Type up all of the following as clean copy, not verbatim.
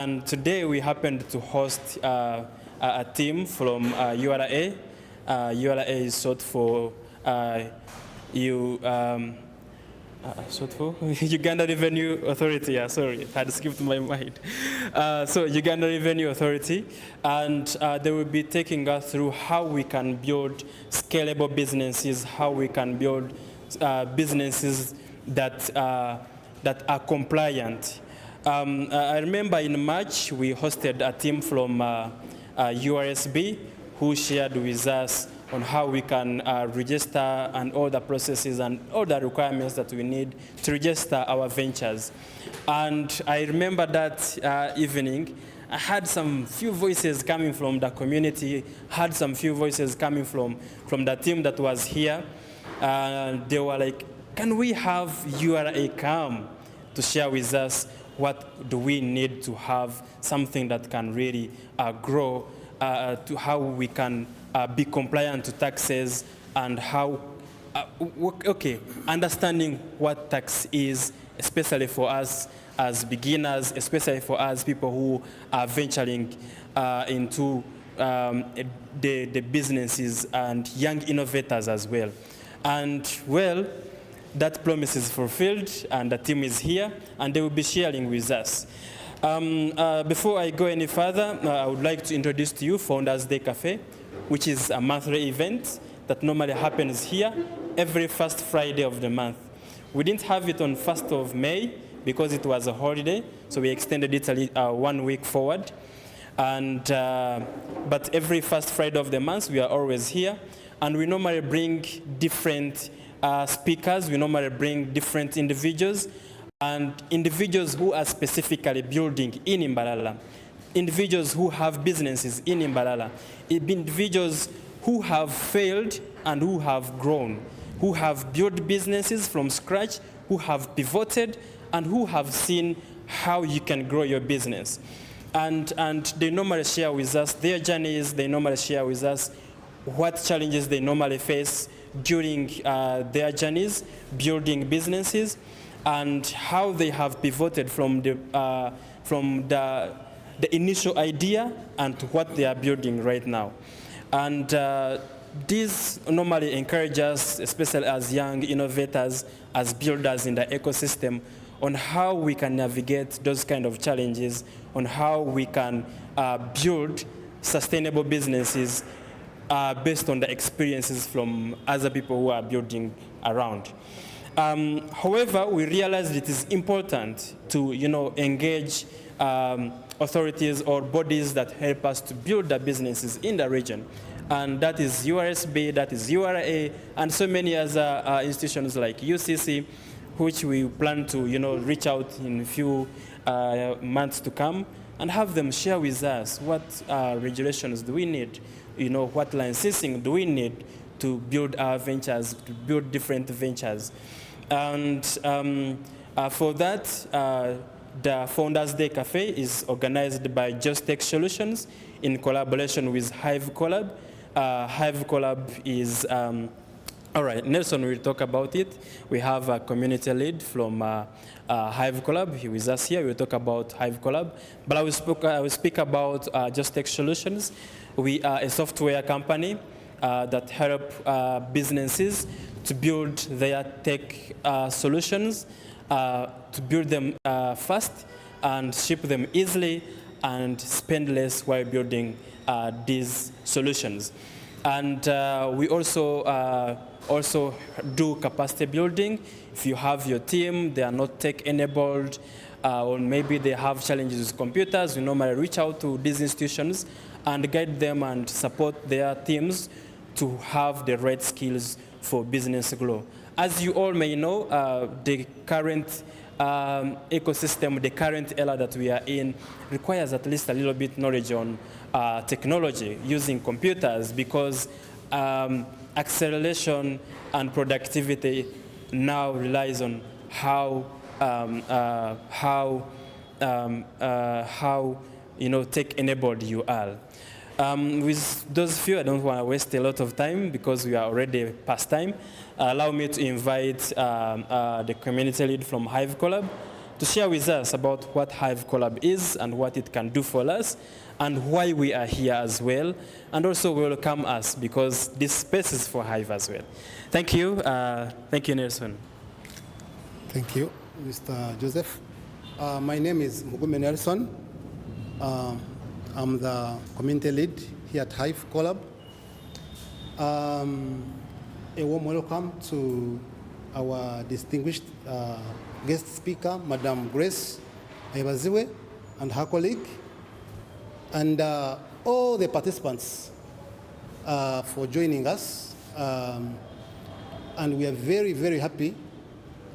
And today we happened to host a team from URA. URA is short for Uganda Revenue Authority. Yeah, sorry, I had skipped my mind. So Uganda Revenue Authority, and they will be taking us through how we can build scalable businesses, how we can build businesses that are compliant. I remember in March we hosted a team from URSB who shared with us on how we can register and all the processes and all the requirements that we need to register our ventures. And I remember that evening, I had some few voices coming from the community, had some few voices coming from the team that was here. They were like, can we have URA come to share with us what do we need to have something that can really grow, to how we can be compliant to taxes, and how, understanding what tax is, especially for us as beginners, especially for us people who are venturing into the businesses and young innovators as well. And well, that promise is fulfilled, and the team is here, and they will be sharing with us. Before I go any further, I would like to introduce to you Founders Day Cafe, which is a monthly event that normally happens here every first Friday of the month. We didn't have it on 1st of May because it was a holiday, so we extended it 1 week forward. And, but every first Friday of the month, we are always here, and we normally bring different speakers. We normally bring different individuals, and individuals who are specifically building in Imbalala, individuals who have businesses in Imbalala, individuals who have failed and who have grown, who have built businesses from scratch, who have pivoted, and who have seen how you can grow your business. And they normally share with us their journeys, they normally share with us what challenges they normally face during their journeys, building businesses, and how they have pivoted from the initial idea and to what they are building right now. And these normally encourage us, especially as young innovators, as builders in the ecosystem, on how we can navigate those kind of challenges, on how we can build sustainable businesses based on the experiences from other people who are building around. However, we realized it is important to engage authorities or bodies that help us to build the businesses in the region. And that is URSB, that is URA, and so many other institutions like UCC, which we plan to reach out in a few months to come and have them share with us what regulations do we need, what licensing do we need to build our ventures, to build different ventures. And for that, the Founders Day Cafe is organized by Just Tech Solutions in collaboration with Hive Colab. Hive Colab is, all right, Nelson will talk about it. We have a community lead from Hive Colab. He is us here. We'll talk about Hive Colab. But I will speak about Just Tech Solutions. We are a software company that help businesses to build their tech solutions, to build them fast and ship them easily and spend less while building these solutions. And we also do capacity building. If you have your team, they are not tech enabled, or maybe they have challenges with computers, we normally reach out to these institutions and guide them and support their teams to have the right skills for business growth. As you all may know, the current ecosystem, the current era that we are in, requires at least a little bit knowledge on technology using computers, because acceleration and productivity now relies on how tech-enabled you are. With those few, I don't want to waste a lot of time because we are already past time. Allow me to invite the community lead from Hive Colab to share with us about what Hive Colab is and what it can do for us and why we are here as well, and also welcome us because this space is for Hive as well. Thank you. Thank you, Nelson. Thank you, Mr. Joseph. My name is Mugume Nelson. I'm the community lead here at Hive Colab. A warm welcome to our distinguished guest speaker, Madam Grace Ayebazibwe, and her colleague, and all the participants for joining us. And we are very, very happy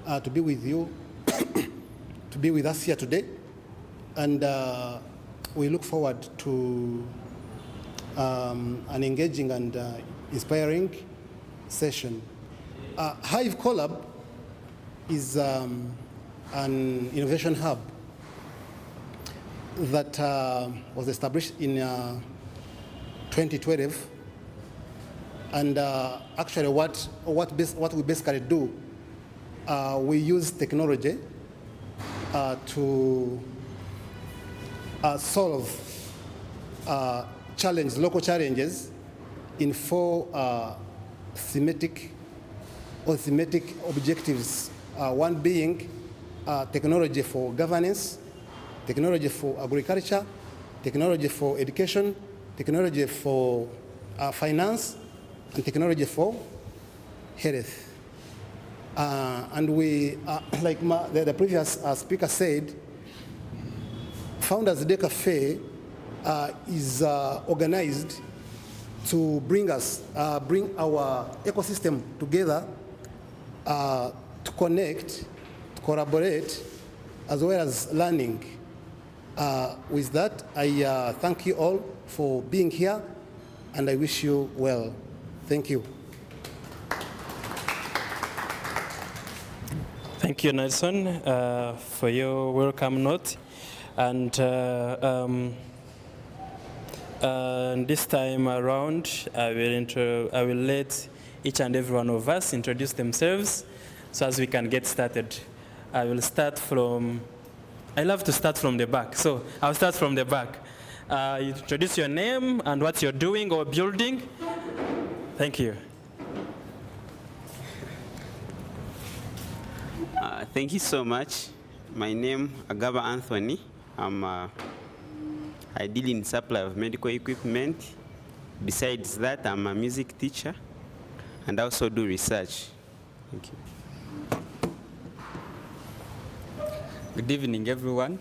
to be with you, to be with us here today. And we look forward to an engaging and inspiring session. Hive Colab is an innovation hub that was established in 2012. And actually what we basically do, we use technology to solve local challenges in 4 thematic objectives. One being technology for governance, technology for agriculture, technology for education, technology for finance, and technology for health. And we, like the previous speaker said, Founders Day Cafe is organized to bring our ecosystem together, to connect, to collaborate, as well as learning. With that, I thank you all for being here, and I wish you well. Thank you. Thank you, Nelson, for your welcome note. And this time around, I will let each and every one of us introduce themselves so as we can get started. I will start from, I love to start from the back, so I'll start from the back. You introduce your name and what you're doing or building. Thank you. Thank you so much. My name is Agaba Anthony. I deal in supply of medical equipment. Besides that, I'm a music teacher and also do research. Thank you. Good evening, everyone.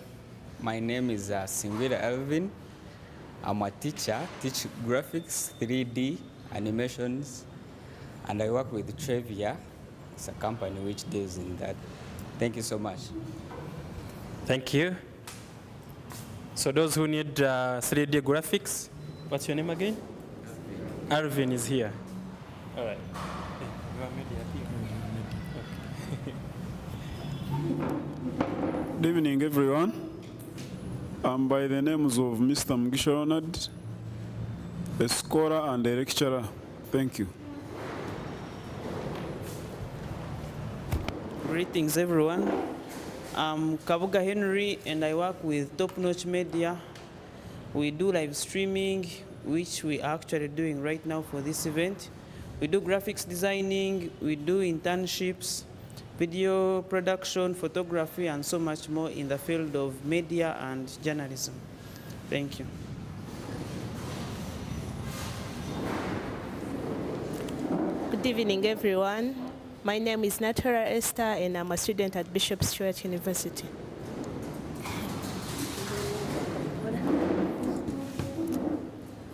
My name is Singwira Alvin. I'm a teacher, teach graphics, 3D, animations, and I work with Trevia. It's a company which deals in that. Thank you so much. Thank you. So those who need 3D graphics, what's your name again? Arvin is here. All right. Good evening, everyone. I'm by the names of Mr. Mugisha Ronald, a scholar and a lecturer. Thank you. Greetings, everyone. I'm Kabuga Henry, and I work with Topnotch Media. We do live streaming, which we are actually doing right now for this event. We do graphics designing, we do internships, video production, photography, and so much more in the field of media and journalism. Thank you. Good evening, everyone. My name is Natura Esther, and I'm a student at Bishop Stewart University.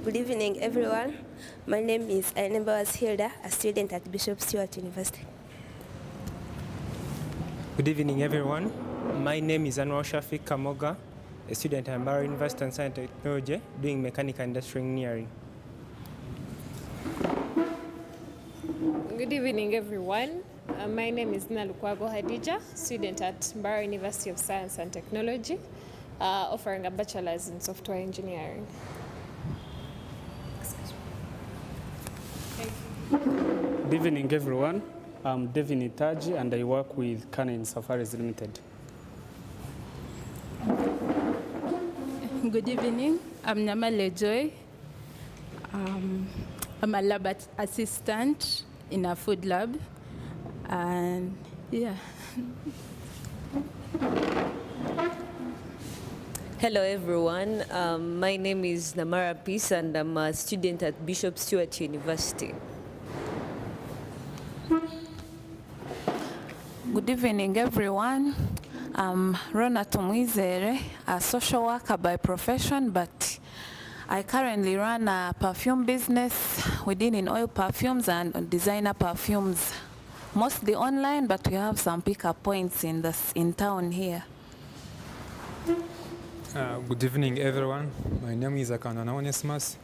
Good evening, everyone. My name is Ayebazibwe Hilda, a student at Bishop Stewart University. Good evening, everyone. My name is Anwar Shafiq Kamoga, a student at Mbaro University of Science and Technology, doing mechanical industrial engineering. Good evening, everyone. My name is Nalukwago Hadija, student at Mbaro University of Science and Technology, offering a bachelor's in software engineering. Good evening, everyone. I'm Devin Itaji, and I work with Canon Safaris Limited. Good evening. I'm Nyamale Joy. I'm a lab assistant in a food lab. And yeah. Hello, everyone. My name is Namara Peace, and I'm a student at Bishop Stewart University. Good evening, everyone. I'm Rona Tumwizere, a social worker by profession, but I currently run a perfume business within in oil perfumes and designer perfumes, mostly online, but we have some pickup points in town here. Good evening, everyone. My name is Akanana Onesimus,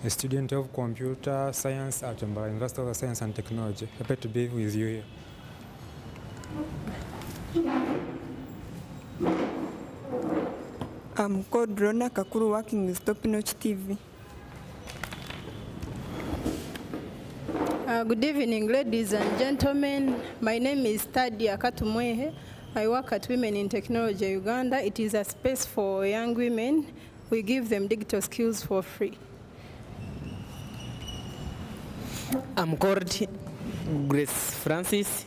a student of computer science at Mbara University of Science and Technology. Happy to be with you here. I'm called Rona Kakuru, working with Topnotch TV. Good evening, ladies and gentlemen. My name is Tadia Katumwehe. I work at Women in Technology Uganda. It is a space for young women. We give them digital skills for free. I'm called Grace Francis.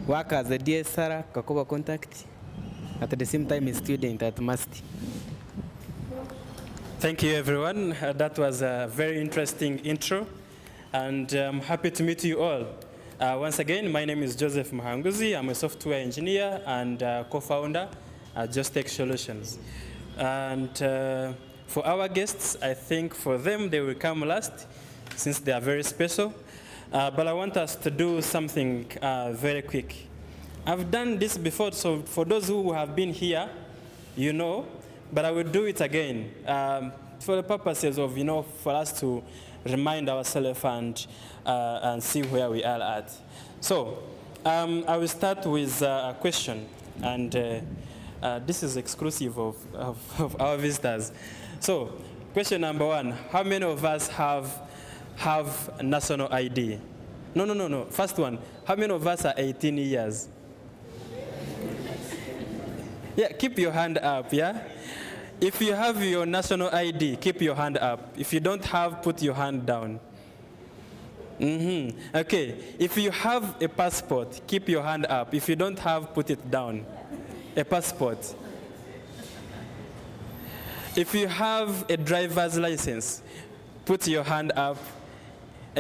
Work as a DSR, Kakoba Contact. At the same time, a student at MAST. Thank you, everyone. That was a very interesting intro, and I'm happy to meet you all. Once again, my name is Joseph Mahanguzi. I'm a software engineer and co-founder at Just Tech Solutions. And for our guests, I think for them, they will come last, since they are very special. But I want us to do something very quick. I've done this before, so for those who have been here, you know, but I will do it again for the purposes of, for us to remind ourselves and see where we are at. So I will start with a question, and this is exclusive of our visitors. So question number one, how many of us have national ID? No. First one, how many of us are 18 years? Yeah, keep your hand up, yeah? If you have your national ID, keep your hand up. If you don't have, put your hand down. Okay, if you have a passport, keep your hand up. If you don't have, put it down. A passport. If you have a driver's license, put your hand up.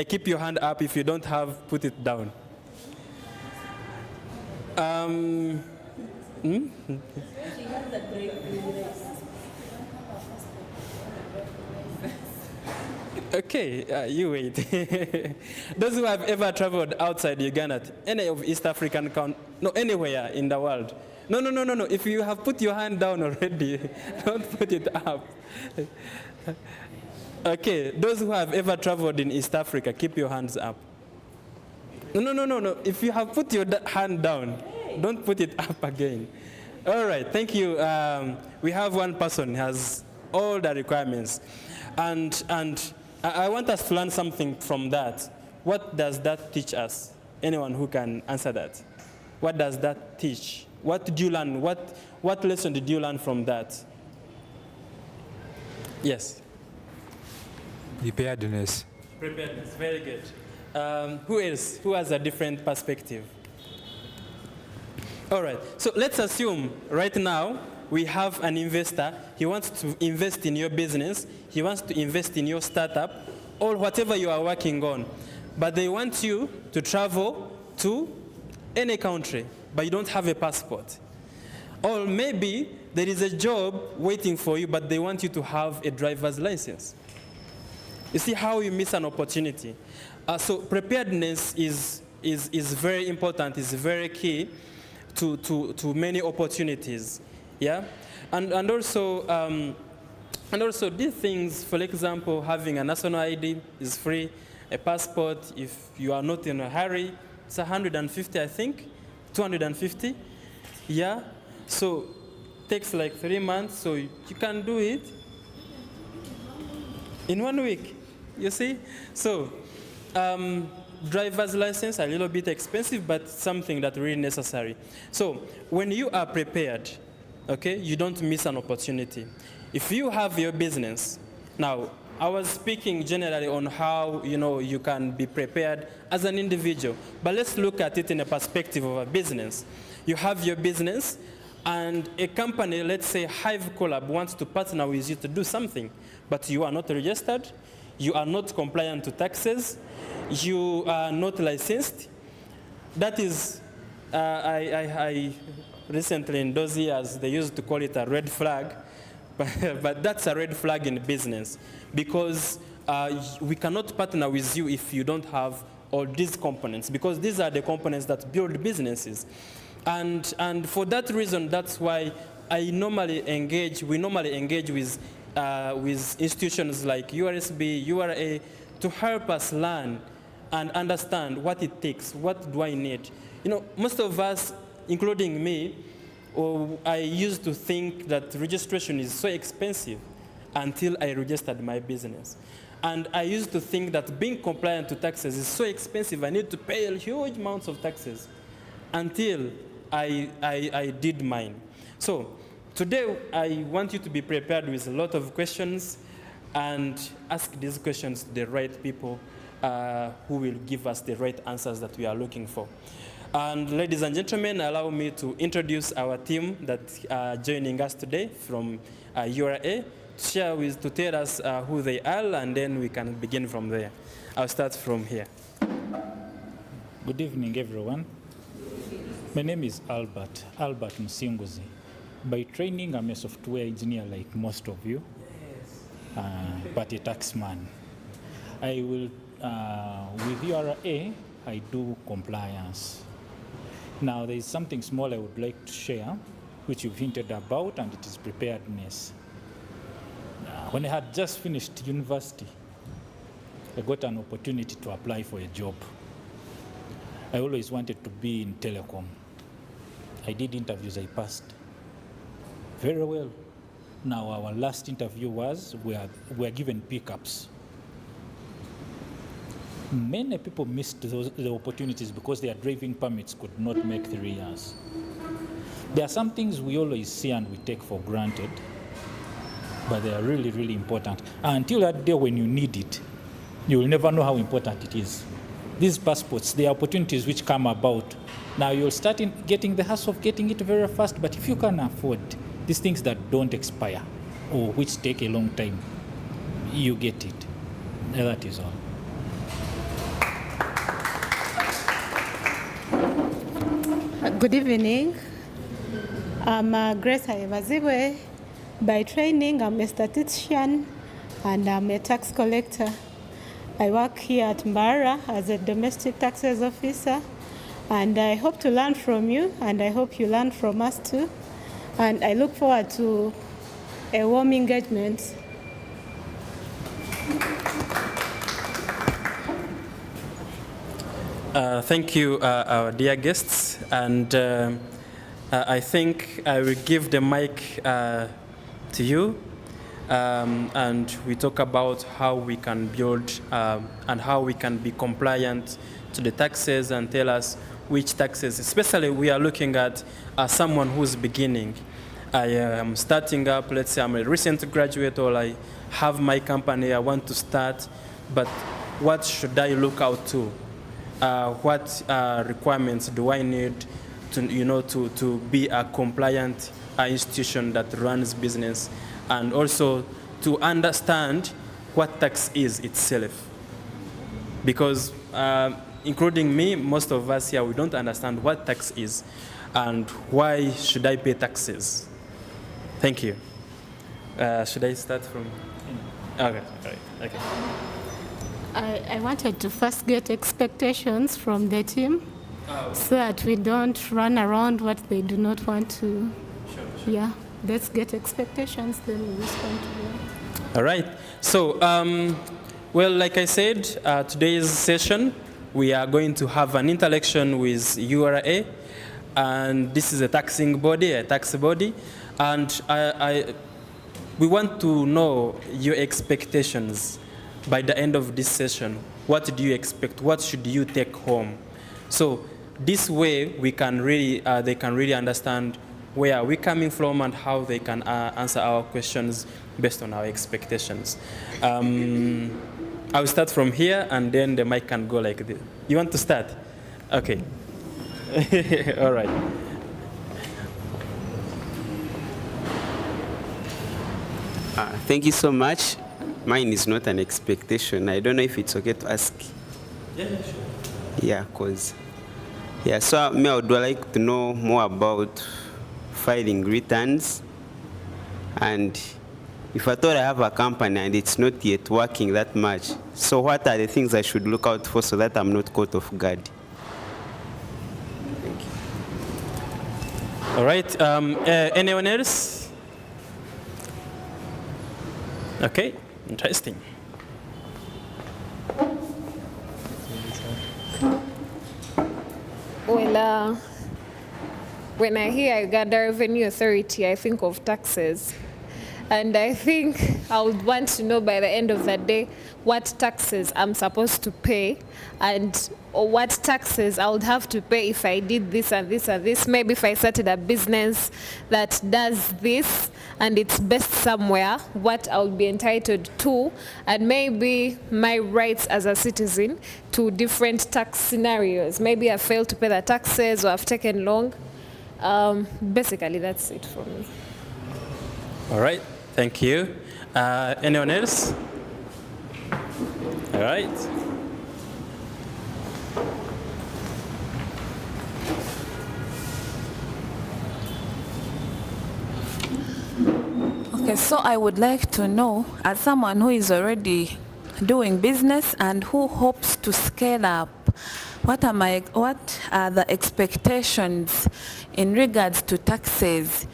Keep your hand up. If you don't have, put it down. Okay, you wait. Those who have ever traveled outside Uganda, any of East African countries, no, anywhere in the world. No. If you have put your hand down already, don't put it up. Okay, those who have ever traveled in East Africa, keep your hands up. No. If you have put your hand down, don't put it up again. All right, thank you. We have one person who has all the requirements. And I want us to learn something from that. What does that teach us? Anyone who can answer that? What does that teach? What did you learn? What lesson did you learn from that? Yes? Preparedness. Preparedness, very good. Who else? Who has a different perspective? All right, so let's assume right now we have an investor. He wants to invest in your business. He wants to invest in your startup or whatever you are working on. But they want you to travel to any country, but you don't have a passport. Or maybe there is a job waiting for you, but they want you to have a driver's license. You see how you miss an opportunity. So preparedness is very important, is very key to many opportunities. Yeah, and also these things, for example, having a national ID is free. A passport, if you are not in a hurry, it's 150, I think, 250. Yeah, so takes like 3 months, so you can do it in 1 week. You see, so driver's license, a little bit expensive, but something that's really necessary. So when you are prepared, okay, you don't miss an opportunity. If you have your business, now I was speaking generally on how you can be prepared as an individual, but let's look at it in a perspective of a business. You have your business, and a company, let's say Hive Colab, wants to partner with you to do something, but you are not registered, you are not compliant to taxes, you are not licensed. That is, I recently in those years, they used to call it a red flag, but that's a red flag in business, because we cannot partner with you if you don't have all these components, because these are the components that build businesses. And for that reason, that's why we normally engage with institutions like URSB, URA, to help us learn and understand what it takes, what do I need. Most of us, including me, I used to think that registration is so expensive until I registered my business. And I used to think that being compliant to taxes is so expensive, I need to pay huge amounts of taxes until I did mine. So today, I want you to be prepared with a lot of questions and ask these questions to the right people who will give us the right answers that we are looking for. And ladies and gentlemen, allow me to introduce our team that are joining us today from URA to tell us who they are, and then we can begin from there. I'll start from here. Good evening, everyone. My name is Albert Musinguzi. By training, I'm a software engineer like most of you, but a taxman. I will, with URA, I do compliance. Now, there is something small I would like to share, which you've hinted about, and it is preparedness. When I had just finished university, I got an opportunity to apply for a job. I always wanted to be in telecom. I did interviews, I passed very well. Now, our last interview was, we were given pickups. Many people missed the opportunities because their driving permits could not make 3 years. There are some things we always see and we take for granted, but they are really, really important. Until that day when you need it, you will never know how important it is. These passports, the opportunities which come about, now you'll start getting the hassle of getting it very fast, but if you can afford these things that don't expire or which take a long time, you get it. That is all. Good evening. I'm Grace Ayebazibwe. By training, I'm a statistician and I'm a tax collector. I work here at Mbara as a domestic taxes officer, and I hope to learn from you, and I hope you learn from us too. And I look forward to a warm engagement. Thank you, our dear guests. And I think I will give the mic to you. And we talk about how we can build and how we can be compliant to the taxes, and tell us which taxes, especially we are looking at someone who's beginning. I am starting up, let's say I'm a recent graduate, or I have my company, I want to start, but what should I look out to? What requirements do I need to be a compliant institution that runs business, and also to understand what tax is itself? Because including me, most of us here, we don't understand what tax is and why should I pay taxes. Thank you. Should I start from? Okay. Okay. I wanted to first get expectations from the team, so that we don't run around what they do not want to. Sure. Yeah, let's get expectations, then we respond to them. All right. So, well, like I said, today's session, we are going to have an interaction with URA, and this is a taxing body, a tax body, and we want to know your expectations. By the end of this session, what do you expect? What should you take home? So this way, we can really, they can really understand where are we coming from and how they can answer our questions based on our expectations. I'll start from here, and then the mic can go like this. You want to start? Okay. All right. Thank you so much. Mine is not an expectation. I don't know if it's okay to ask. Yeah, sure. Yeah, cause so I would like to know more about filing returns, and if I thought I have a company and it's not yet working that much, so what are the things I should look out for so that I'm not caught off guard? Thank you. All right. Anyone else? Okay. Interesting. Well, when I hear Uganda Revenue Authority, I think of taxes. And I think I would want to know by the end of the day what taxes I'm supposed to pay, and or what taxes I would have to pay if I did this and this and this. Maybe if I started a business that does this and it's based somewhere, what I would be entitled to, and maybe my rights as a citizen to different tax scenarios. Maybe I failed to pay the taxes or I've taken long. Basically, that's it for me. All right. Thank you. Anyone else? All right. Okay, so I would like to know, as someone who is already doing business and who hopes to scale up, what are the expectations in regards to taxes?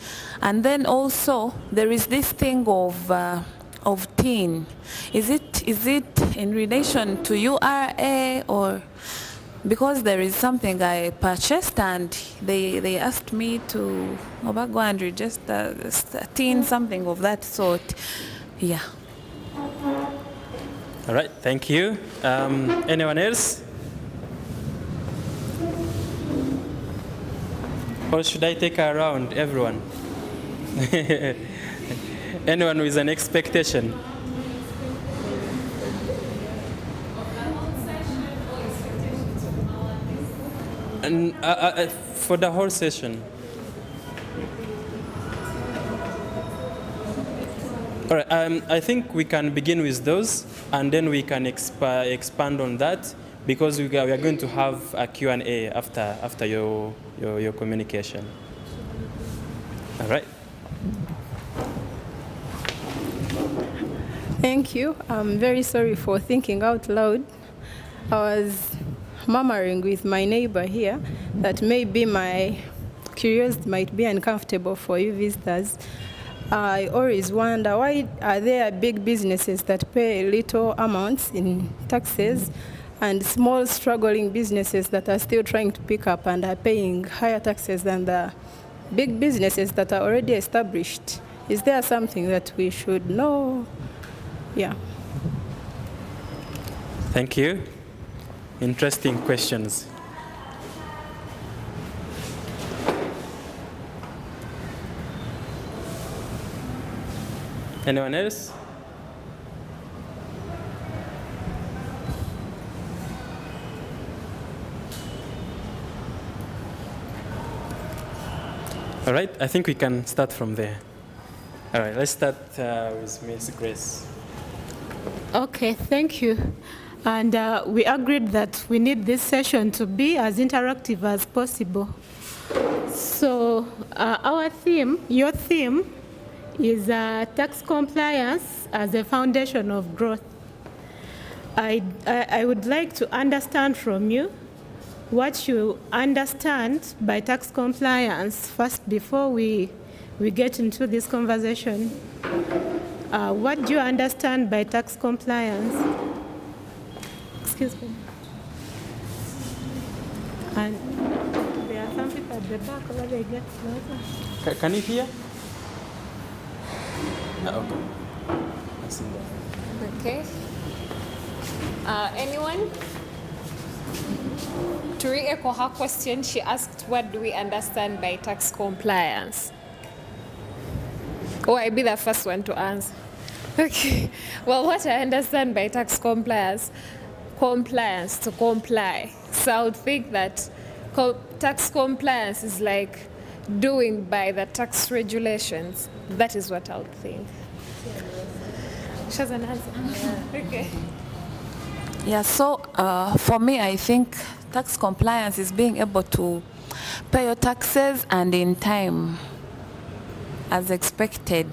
And then also there is this thing of TIN. Is it in relation to URA, or because there is something I purchased and they asked me to go and register TIN, something of that sort. Yeah. All right. Thank you. Anyone else? Or should I take around everyone? Anyone with an expectation? And for the whole session. All right. I think we can begin with those, and then we can expand on that, because we are going to have a Q&A after your communication. All right. Thank you. I'm very sorry for thinking out loud. I was murmuring with my neighbor here that maybe my curiosity might be uncomfortable for you visitors. I always wonder, why are there big businesses that pay little amounts in taxes and small struggling businesses that are still trying to pick up and are paying higher taxes than the big businesses that are already established? Is there something that we should know? Yeah. Thank you. Interesting questions. Anyone else? All right, I think we can start from there. All right, let's start with Ms. Grace. Okay, thank you. And we agreed that we need this session to be as interactive as possible. So our theme, your theme, is tax compliance as a foundation of growth. I would like to understand from you what you understand by tax compliance first before we get into this conversation. What do you understand by tax compliance? Excuse me. And there are some people at the back, where they get closer. Can you hear? Okay. I see that. Okay. Anyone? To re-echo her question, she asked, what do we understand by tax compliance? Oh, I'll be the first one to answer. Okay. Well, what I understand by tax compliance, to comply. So I would think that tax compliance is like doing by the tax regulations. That is what I would think. She has an answer. Okay. Yeah, so for me, I think tax compliance is being able to pay your taxes and in time, as expected.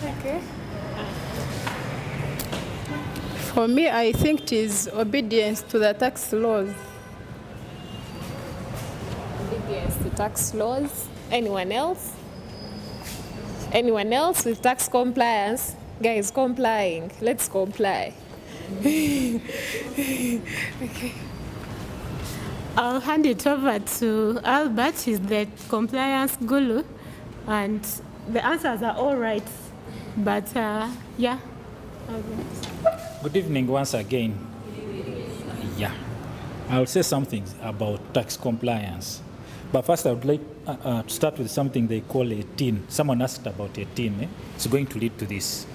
Okay. For me, I think it is obedience to the tax laws. Obedience to tax laws. Anyone else? Anyone else with tax compliance? Guys, complying. Let's comply. Okay. I'll hand it over to Albert. He's the compliance guru, and the answers are all right. But yeah. Good evening once again. Yeah, I'll say something about tax compliance. But first, I would like to start with something they call a TIN. Someone asked about a TIN. It's going to lead to this.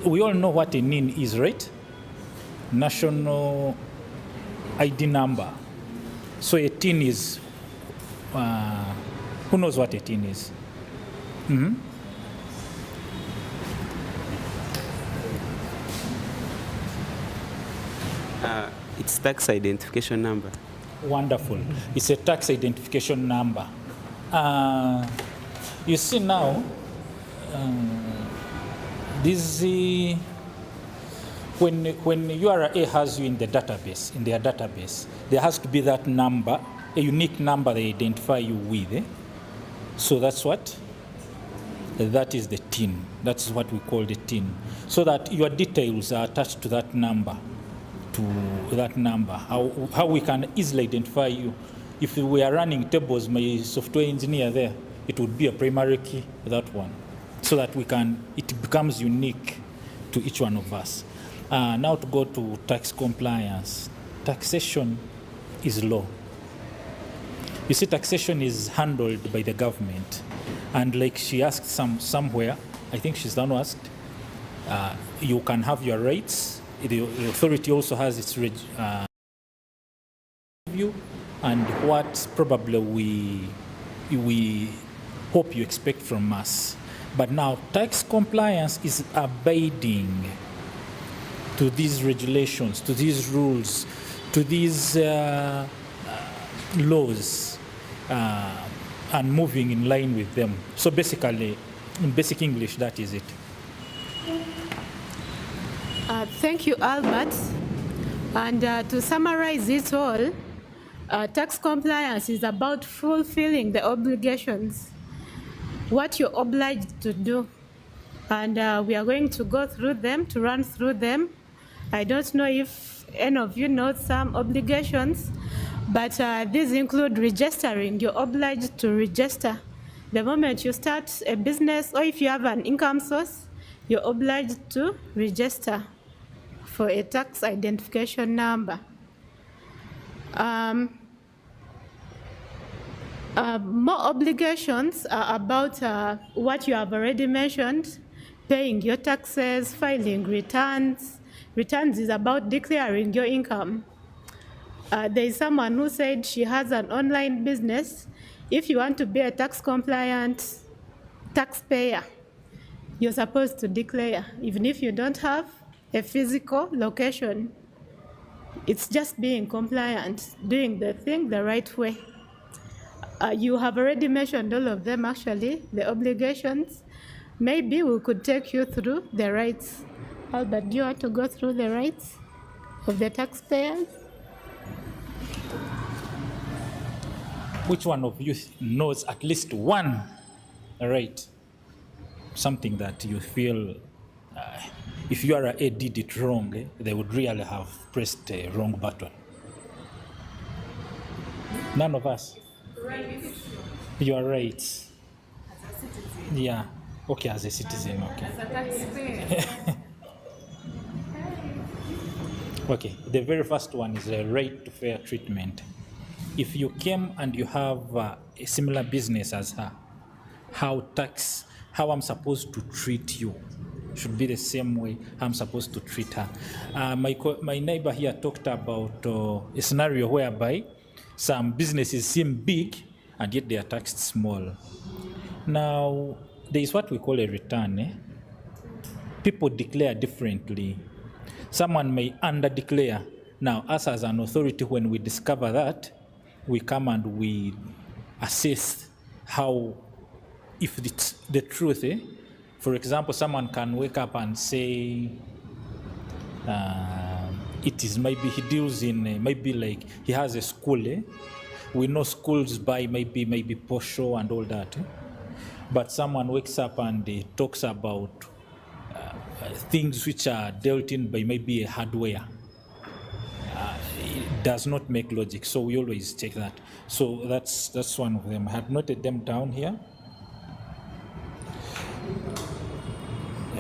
We all know what a NIN is, right? National ID number. So a TIN is, who knows what a TIN is? Mm-hmm. It's tax identification number. Wonderful. It's a tax identification number. You see now, when URA has you in the database, in their database, there has to be that number, a unique number they identify you with. So that's what? That is the TIN. That's what we call the TIN. So that your details are attached to that number. How we can easily identify you. If we are running tables, my software engineer there, it would be a primary key, that one, so that it becomes unique to each one of us. Now to go to tax compliance. Taxation is law. You see, taxation is handled by the government. And like she asked somewhere, I think she's done asked, you can have your rights. The authority also has its review and what probably we hope you expect from us. But now tax compliance is abiding to these regulations, to these rules, to these laws, and moving in line with them. So basically, in basic English, that is it. Thank you, Albert. And to summarize it all, tax compliance is about fulfilling the obligations, what you're obliged to do. And we are going to go through them, to run through them. I don't know if any of you know some obligations, but these include registering. You're obliged to register. The moment you start a business, or if you have an income source, you're obliged to register for a tax identification number. More obligations are about what you have already mentioned, paying your taxes, filing returns. Returns is about declaring your income. There is someone who said she has an online business. If you want to be a tax compliant taxpayer, you're supposed to declare, even if you don't have a physical location. It's just being compliant, doing the thing the right way. You have already mentioned all of them, actually, the obligations. Maybe we could take you through the rights. Albert, do you want to go through the rights of the taxpayers? Which one of you knows at least one right? Something that you feel, if you are did it wrong, they would really have pressed a wrong button. None of us. Right. You are right. As a citizen. Yeah. Okay, as a citizen. Okay. As a taxpayer. Okay, the very first one is a right to fair treatment. If you came and you have a similar business as her, how I'm supposed to treat you should be the same way I'm supposed to treat her. My neighbor here talked about a scenario whereby some businesses seem big and yet they are taxed small. Now, there is what we call a return. People declare differently. Someone may under-declare. Now, us as an authority, when we discover that, we come and we assess how, if it's the truth. For example, someone can wake up and say, it is maybe he deals in, maybe like he has a school. We know schools buy maybe Porsche and all that. But someone wakes up and talks about things which are dealt in by maybe a hardware. It does not make logic, so we always check that. So that's one of them. I have noted them down here.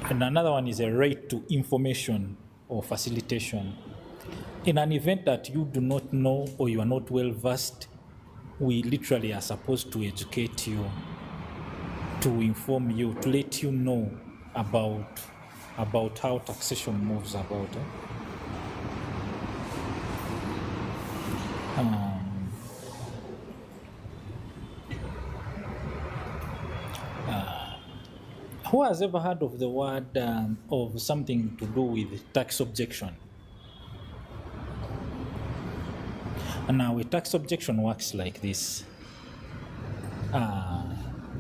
And another one is a right to information or facilitation. In an event that you do not know or you are not well versed, we literally are supposed to educate you, to inform you, to let you know about how taxation moves about. Who has ever heard of the word of something to do with tax objection? And now a tax objection works like this.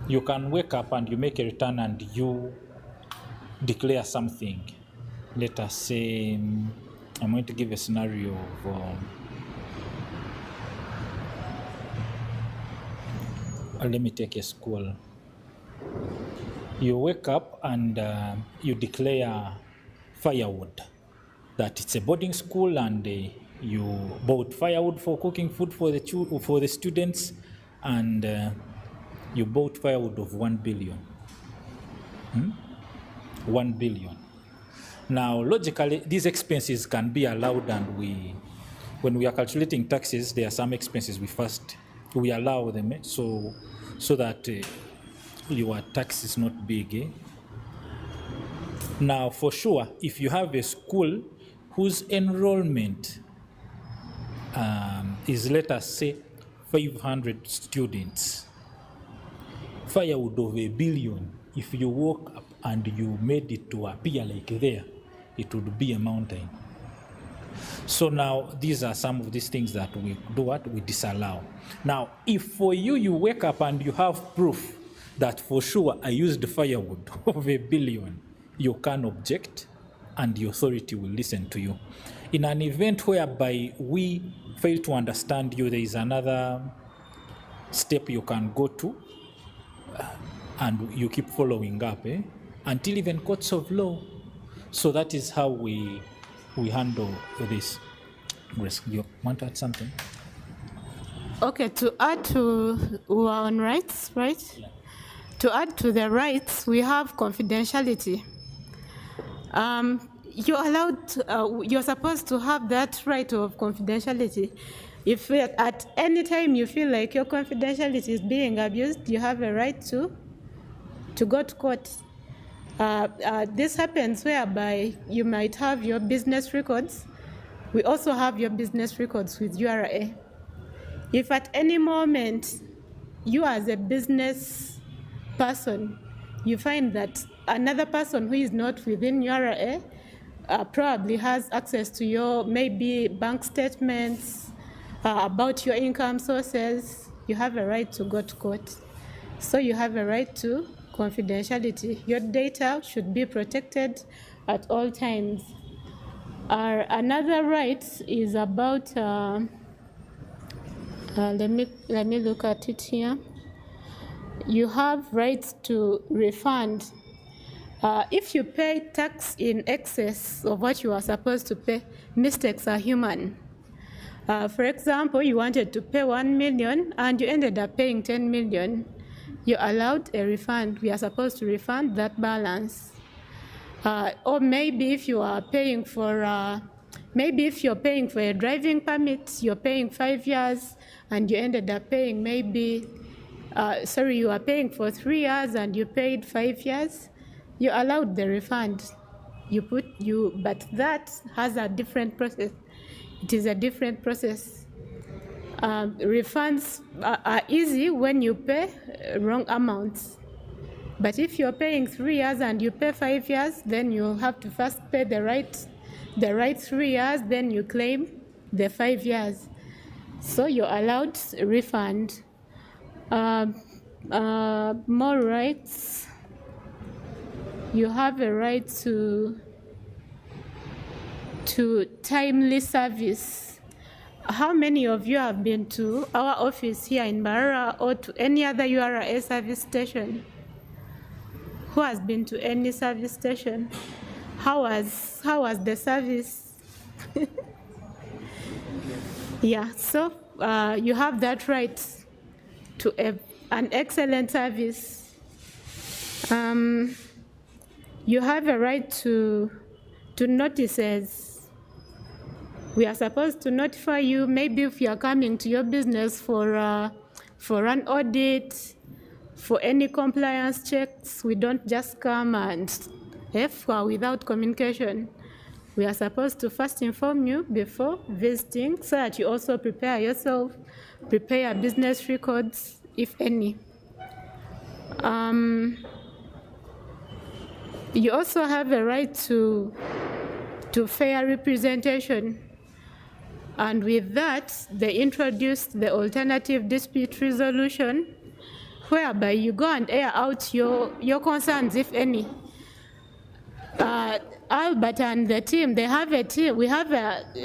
You can wake up and you make a return and you declare something. Let us say, I'm going to give a scenario of, let me take a school. You wake up and you declare firewood, that it's a boarding school, and you bought firewood for cooking food for the students, and you bought firewood of 1 billion. 1 billion. Now, logically, these expenses can be allowed, and when we are calculating taxes, there are some expenses we allow them, so that your tax is not big. Now, for sure, if you have a school whose enrollment is, let us say, 500 students, firewood of 1 billion, if you woke up and you made it to appear like there, it would be a mountain. So now, these are some of these things that we do what? We disallow. Now, if for you wake up and you have proof that for sure I used firewood of 1 billion, you can object and the authority will listen to you. In an event whereby we fail to understand you, there is another step you can go to, and you keep following up until even courts of law. So that is how we handle this. Grace, you want to add something? Okay, to add to our own rights, right? Yeah. To add to the rights, we have confidentiality. You're supposed to have that right of confidentiality. If at any time you feel like your confidentiality is being abused, you have a right to go to court. This happens whereby you might have your business records. We also have your business records with URA. If at any moment you as a business person, you find that another person who is not within URA probably has access to your maybe bank statements, about your income sources, you have a right to go to court. So you have a right to confidentiality. Your data should be protected at all times. Another right is about, let me look at it here. You have rights to refund. If you pay tax in excess of what you are supposed to pay, mistakes are human. For example, you wanted to pay 1 million and you ended up paying 10 million. You're allowed a refund. We are supposed to refund that balance. Or maybe if you are paying for Maybe if you're paying for a driving permit, you're paying 5 years, and you ended up paying maybe, you are paying for 3 years and you paid 5 years, you're allowed the refund. But that has a different process. It is a different process. Refunds are easy when you pay wrong amounts. But if you're paying 3 years and you pay 5 years, then you have to first pay the right 3 years, then you claim the 5 years. So you're allowed a refund. More rights. You have a right to timely service. How many of you have been to our office here in Barra or to any other URA service station? Who has been to any service station? How was the service? Yeah, so you have that right to an excellent service. You have a right to notices. We are supposed to notify you maybe if you are coming to your business for an audit, for any compliance checks. We don't just come and without communication. We are supposed to first inform you before visiting so that you also prepare yourself, prepare business records, if any. You also have a right to fair representation. And with that, they introduced the alternative dispute resolution, whereby you go and air out your concerns, if any. Albert and the team, they have a team. We have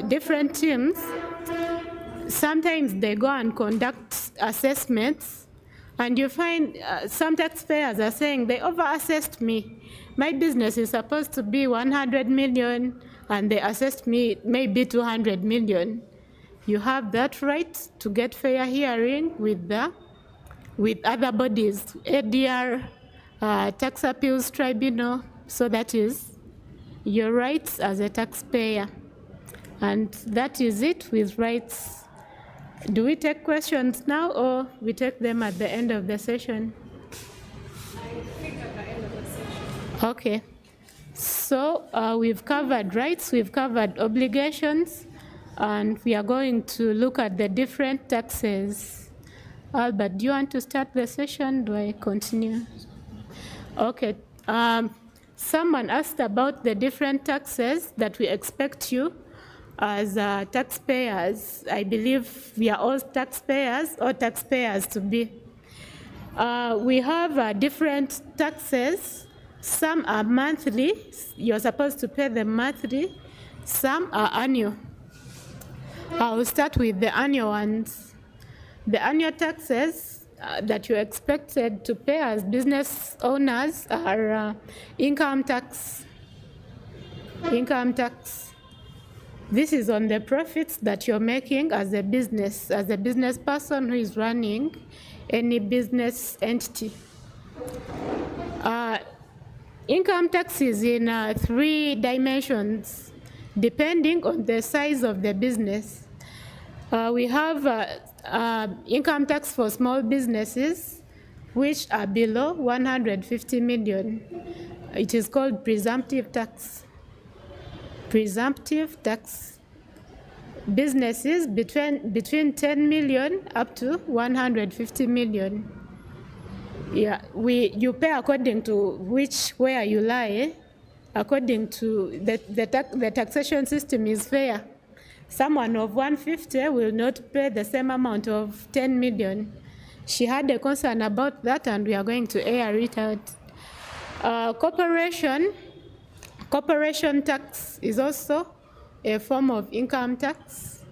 different teams. Sometimes they go and conduct assessments, and you find some taxpayers are saying they over-assessed me. My business is supposed to be 100 million, and they assessed me maybe 200 million. You have that right to get fair hearing with other bodies, ADR, Tax Appeals Tribunal. So that is your rights as a taxpayer. And that is it with rights. Do we take questions now or we take them at the end of the session? I think at the end of the session. Okay. So we've covered rights, we've covered obligations, and we are going to look at the different taxes. Albert, do you want to start the session? Do I continue? Okay. Someone asked about the different taxes that we expect you as taxpayers. I believe we are all taxpayers or taxpayers to be. We have different taxes. Some are monthly. You're supposed to pay them monthly. Some are annual. I'll start with the annual ones. The annual taxes that you're expected to pay as business owners are income tax. Income tax. This is on the profits that you're making as a business person who is running any business entity. Income tax is in 3 dimensions, depending on the size of the business. We have income tax for small businesses, which are below 150 million. It is called presumptive tax. Presumptive tax. Businesses between 10 million up to 150 million. Yeah, you pay according to where you lie. According to the taxation system is fair. Someone of 150 will not pay the same amount of 10 million. She had a concern about that, and we are going to air it out. Corporation tax is also a form of income tax,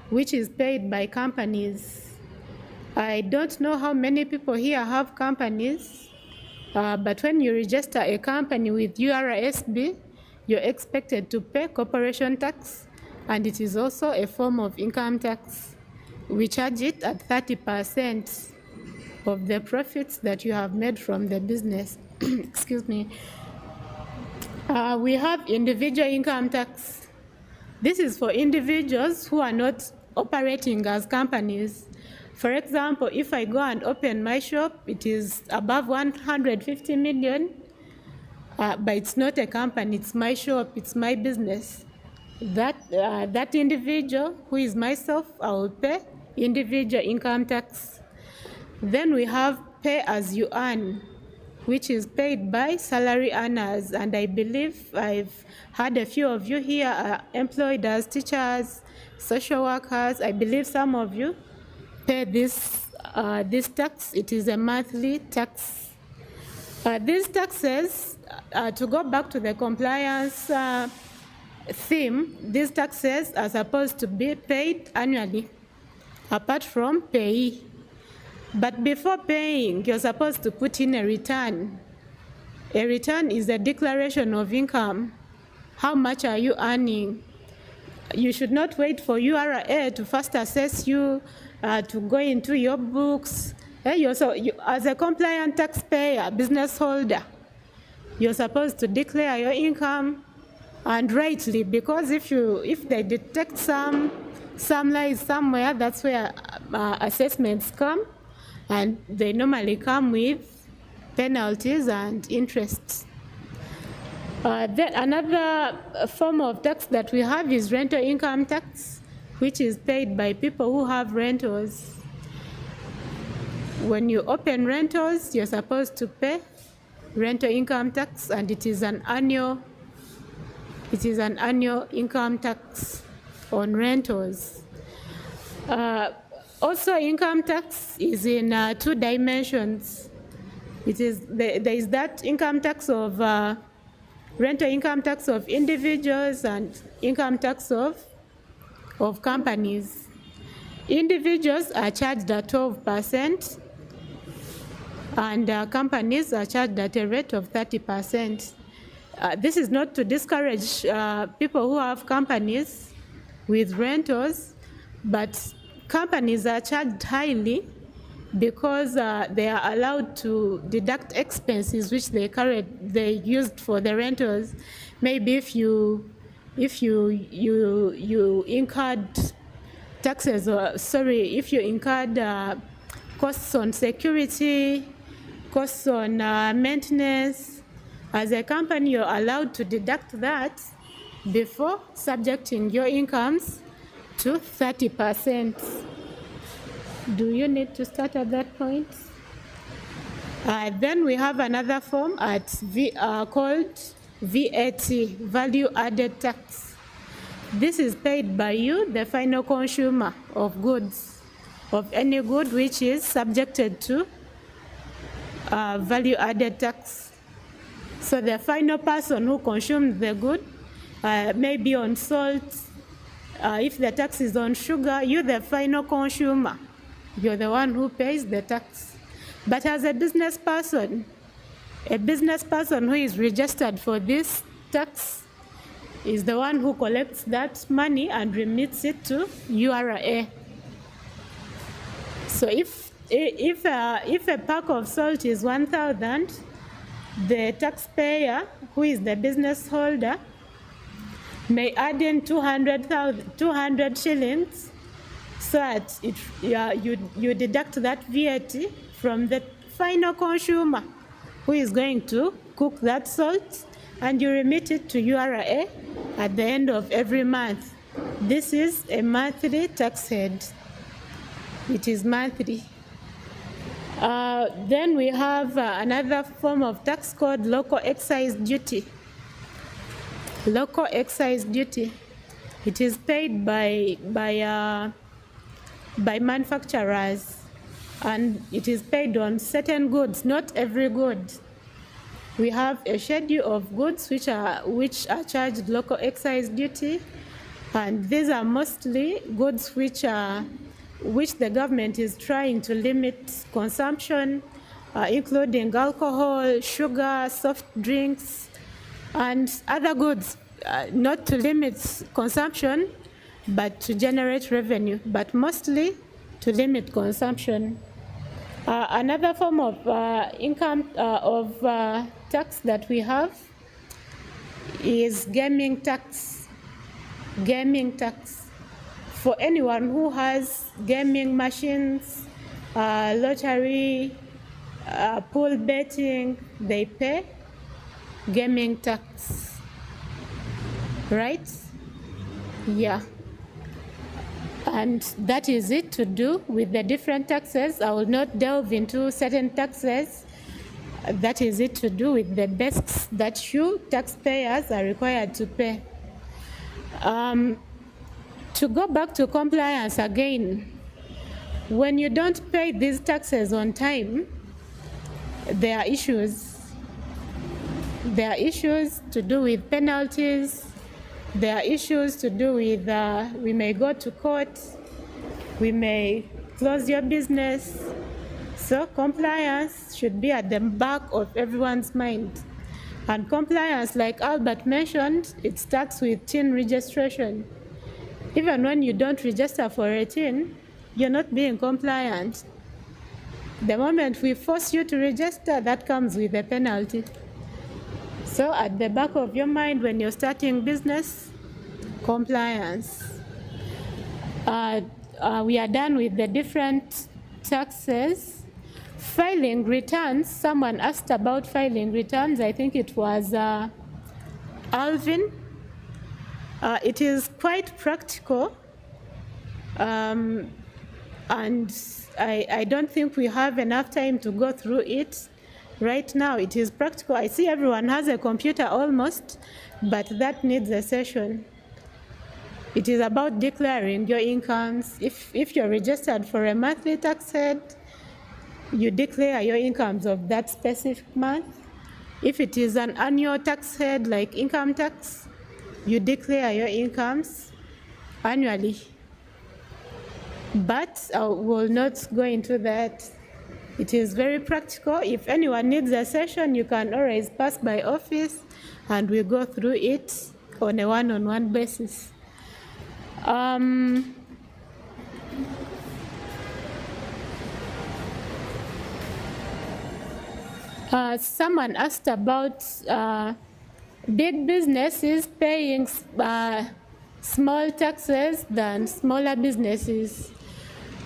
which is paid by companies. I don't know how many people here have companies, but when you register a company with URSB, you're expected to pay corporation tax, and it is also a form of income tax. We charge it at 30% of the profits that you have made from the business. Excuse me. We have individual income tax. This is for individuals who are not operating as companies. For example, if I go and open my shop, it is above 150 million, but it's not a company, it's my shop, it's my business. That individual, who is myself, I will pay individual income tax. Then we have pay as you earn, which is paid by salary earners. And I believe I've had a few of you here are employed as teachers, social workers. I believe some of you pay this tax. It is a monthly tax. These taxes, to go back to the compliance theme, these taxes are supposed to be paid annually, apart from payee. But before paying, you're supposed to put in a return. A return is a declaration of income. How much are you earning? You should not wait for URA to first assess you, to go into your books. As a compliant taxpayer, business holder, you're supposed to declare your income, and rightly, because if they detect some lies somewhere, that's where assessments come, and they normally come with penalties and interests. Then another form of tax that we have is rental income tax, which is paid by people who have rentals. When you open rentals, you're supposed to pay rental income tax, and it is an annual income tax on rentals. Also, income tax is in 2 dimensions. There is that income tax of rental income tax of individuals and income tax of companies. Individuals are charged at 12%, and companies are charged at a rate of 30%. This is not to discourage people who have companies with rentals, but companies are charged highly because they are allowed to deduct expenses which they used for the rentals. Maybe if you incurred taxes, if you incurred costs on security, costs on maintenance, as a company, you're allowed to deduct that before subjecting your incomes to 30%. Do you need to start at that point? Then we have another form called VAT, Value Added Tax. This is paid by you, the final consumer of goods, of any good which is subjected to value added tax. So the final person who consumes the good, maybe on salt, if the tax is on sugar, you're the final consumer. You're the one who pays the tax. But as a business person who is registered for this tax is the one who collects that money and remits it to URA. So if a pack of salt is 1,000, the taxpayer, who is the business holder, may add in 200 shillings, so that you deduct that VAT from the final consumer who is going to cook that salt, and you remit it to URA at the end of every month. This is a monthly tax head. It is monthly. Then we have another form of tax called local excise duty. Local excise duty. It is paid by manufacturers, and it is paid on certain goods, not every good. We have a schedule of goods which are charged local excise duty, and these are mostly goods which the government is trying to limit consumption, including alcohol, sugar, soft drinks, and other goods, not to limit consumption, but to generate revenue, but mostly to limit consumption. Another form of income of tax that we have is gaming tax. gaming tax. For anyone who has gaming machines, lottery, pool betting, they pay gaming tax, right? Yeah. And that is it to do with the different taxes. I will not delve into certain taxes. That is it to do with the basics that you taxpayers are required to pay. To go back to compliance again, when you don't pay these taxes on time, there are issues. There are issues to do with penalties. There are issues to do with, we may go to court, we may close your business. So compliance should be at the back of everyone's mind. And compliance, like Albert mentioned, it starts with TIN registration. Even when you don't register for a TIN, you're not being compliant. The moment we force you to register, that comes with a penalty. So at the back of your mind when you're starting business, compliance. We are done with the different taxes. Filing returns, someone asked about filing returns. I think it was Alvin. It is quite practical. And I don't think we have enough time to go through it. Right now, it is practical. I see everyone has a computer almost, but that needs a session. It is about declaring your incomes. If you're registered for a monthly tax head, you declare your incomes of that specific month. If it is an annual tax head like income tax, you declare your incomes annually. But I will not go into that. It is very practical. If anyone needs a session, you can always pass by office and we go through it on a one-on-one basis. Someone asked about big businesses paying small taxes than smaller businesses.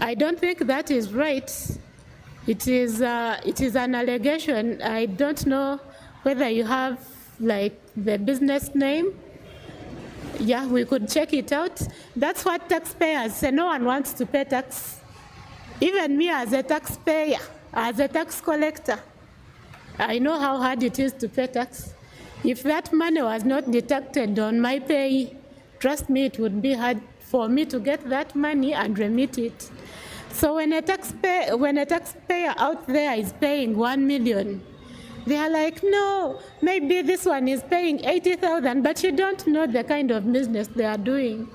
I don't think that is right. It is an allegation. I don't know whether you have like the business name. Yeah, we could check it out. That's what taxpayers say. No one wants to pay tax. Even me as a taxpayer, as a tax collector, I know how hard it is to pay tax. If that money was not deducted on my pay, trust me, it would be hard for me to get that money and remit it. So when a taxpayer out there is paying 1 million, they are like, no, maybe this one is paying 80,000, but you don't know the kind of business they are doing.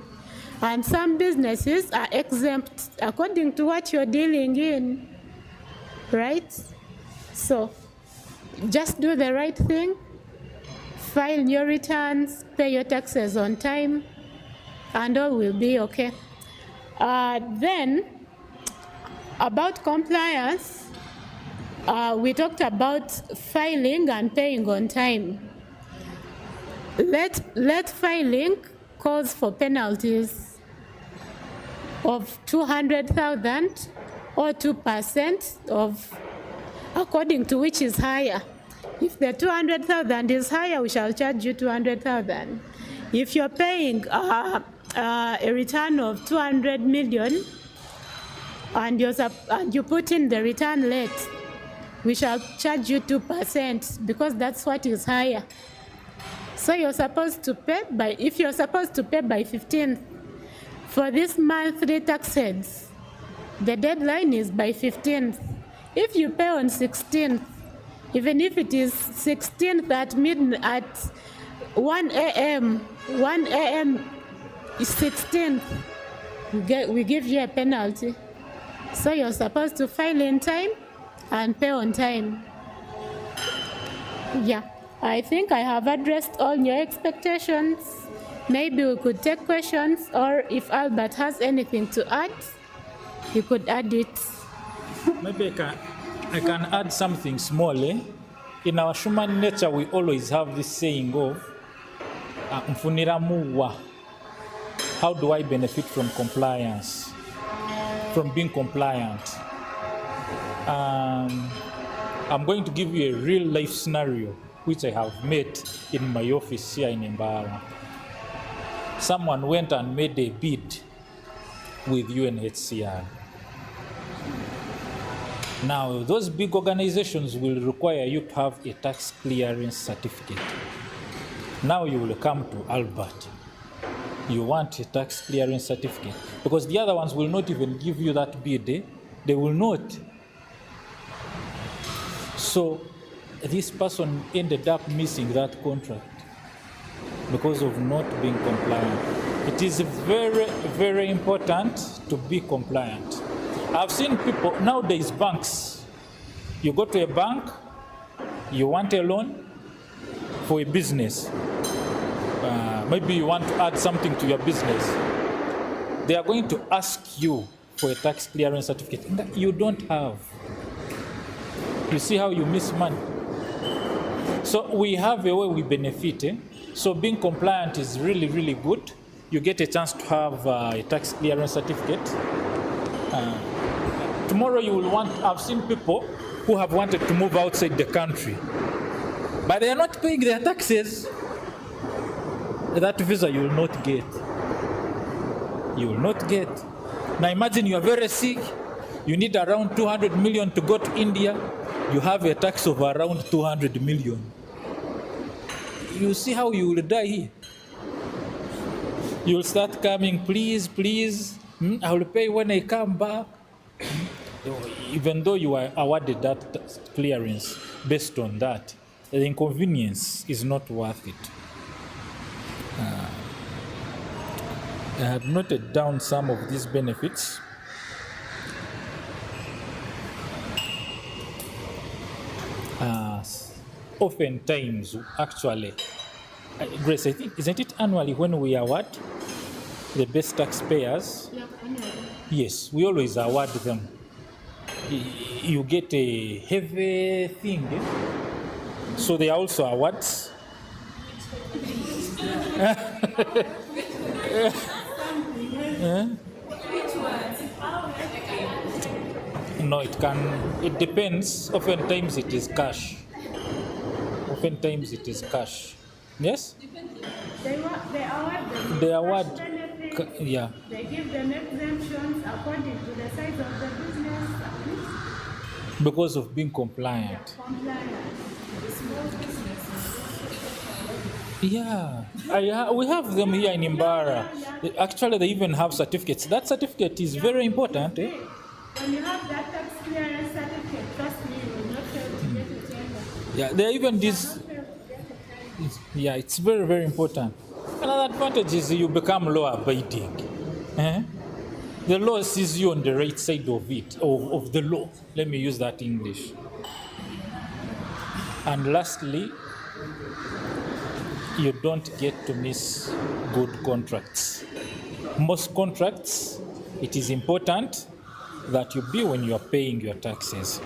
And some businesses are exempt according to what you're dealing in, right? So just do the right thing, file your returns, pay your taxes on time, and all will be okay. Then, about compliance, we talked about filing and paying on time. Late filing calls for penalties of 200,000 or 2% of, according to which is higher. If the 200,000 is higher, we shall charge you 200,000. If you're paying a return of 200 million and you put in the return late, we shall charge you 2% because that's what is higher. So you're supposed to pay by, if you're supposed to pay by 15th, for this monthly tax heads, the deadline is by 15th. If you pay on 16th, even if it is 16th at midnight, at 1 a.m., 16th, we give you a penalty. So you're supposed to file in time and pay on time. Yeah, I think I have addressed all your expectations. Maybe we could take questions, or if Albert has anything to add, he could add it. Maybe I can add something small. In our human nature, we always have this saying of mfunira muwa. How do I benefit from compliance, from being compliant? I'm going to give you a real life scenario which I have met in my office here in Mbara. Someone went and made a bid with UNHCR. Now, those big organizations will require you to have a tax clearance certificate. Now you will come to Albert. You want a tax clearance certificate because the other ones will not even give you that bid. They will not. So this person ended up missing that contract because of not being compliant. It is very, very important to be compliant. I've seen people, nowadays banks, you go to a bank, you want a loan for a business. Maybe you want to add something to your business. They are going to ask you for a tax clearance certificate that you don't have. You see how you miss money. So we have a way we benefit. So being compliant is really, really good. You get a chance to have a tax clearance certificate. Tomorrow you will want, I've seen people who have wanted to move outside the country, but they are not paying their taxes. That visa you will not get. You will not get. Now imagine you are very sick, you need around 200 million to go to India, you have a tax of around 200 million. You see how you will die here. You will start coming, please, please, I will pay when I come back. Even though you are awarded that clearance based on that, the inconvenience is not worth it. I have noted down some of these benefits. Oftentimes, actually, Grace, I think, isn't it annually when we award the best taxpayers? Yeah, annually. Yes, we always award them. You get a heavy thing, so they are also awards. No, it depends. Oftentimes it is cash. Oftentimes it is cash. Yes? They award them. They award, yeah. They give them exemptions according to the size of the business. Because of being compliant. Yeah, we have them here in Mbara. Actually, they even have certificates. That certificate is very important. When you have that tax clearance certificate, trust me, you will not fail to get a tender. Yeah, there are even these. Yeah, it's very, very important. Another advantage is you become law abiding. The law sees you on the right side of it, of the law. Let me use that English. And lastly, you don't get to miss good contracts. Most contracts, it is important that you be when you are paying your taxes.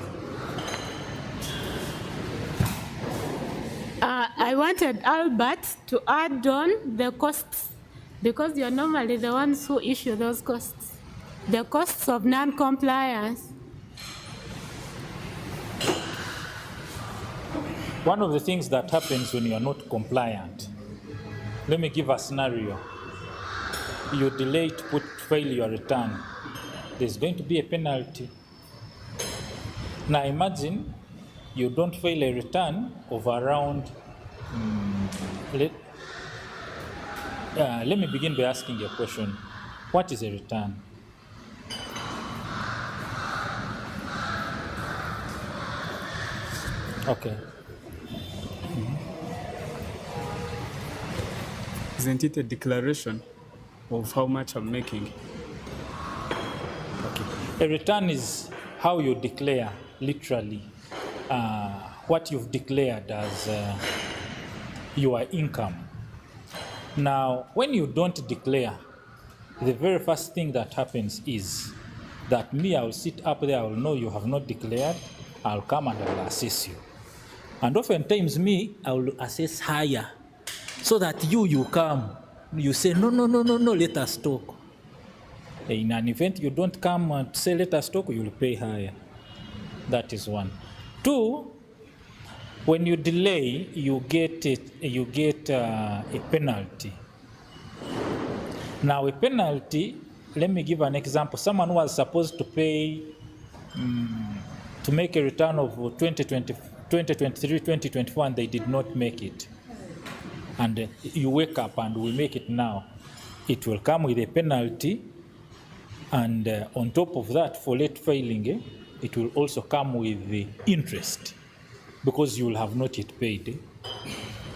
I wanted Albert to add on the costs, because you're normally the ones who issue those costs. The costs of non-compliance. One of the things that happens when you are not compliant, let me give a scenario. You delay to file your return. There's going to be a penalty. Now imagine you don't file a return of around, let me begin by asking you a question. What is a return? Okay. Isn't it a declaration of how much I'm making? A return is how you declare, literally, what you've declared as your income. Now, when you don't declare, the very first thing that happens is that I'll sit up there, I'll know you have not declared, I'll come and I'll assess you. And oftentimes I will assess higher, so that you come you say, no, let us talk. In an event, you don't come and say, let us talk, you'll pay higher. That is one. Two, when you delay, you get a penalty. Now, a penalty, let me give an example. Someone was supposed to pay, to make a return of 2023, 2024, and they did not make it. And you wake up and we make it now. It will come with a penalty. And on top of that, for late filing, it will also come with the interest, because you will have not yet paid.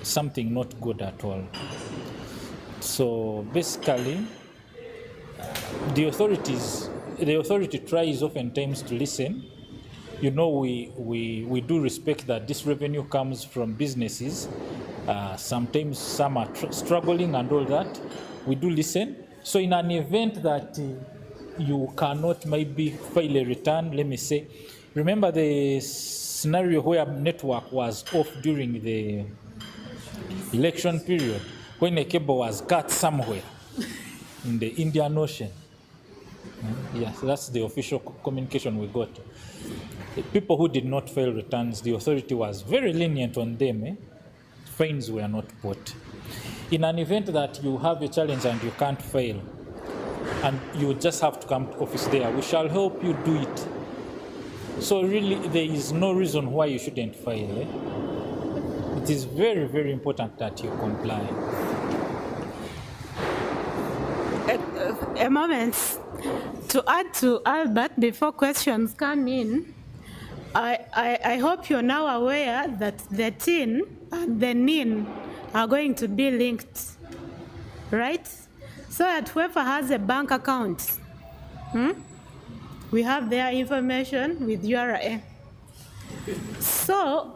Something not good at all. So basically, the authority tries oftentimes to listen. You know, we do respect that this revenue comes from businesses. Sometimes some are struggling and all that. We do listen. So in an event that you cannot maybe file a return, let me say, remember the scenario where network was off during the election period, when a cable was cut somewhere in the Indian Ocean. Yes, that's the official communication we got. The people who did not file returns, the authority was very lenient on them. Fines were not put. In an event that you have a challenge and you can't file, and you just have to come to office there, we shall help you do it. So really, there is no reason why you shouldn't file. It is very, very important that you comply. A moment. To add to Albert, before questions come in, I hope you're now aware that the TIN and the NIN are going to be linked, right? So that whoever has a bank account, we have their information with URA. So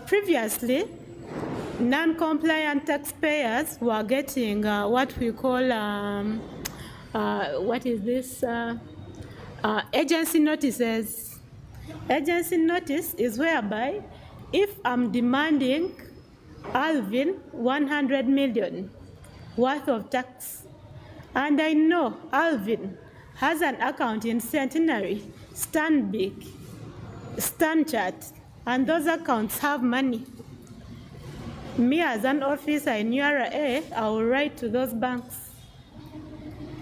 previously, non-compliant taxpayers were getting what we call, what is this? Agency notices. Agency notice is whereby if I'm demanding Alvin 100 million worth of tax, and I know Alvin has an account in Centenary, Stanbic, Stanchart, and those accounts have money. Me as an officer in URA, I will write to those banks,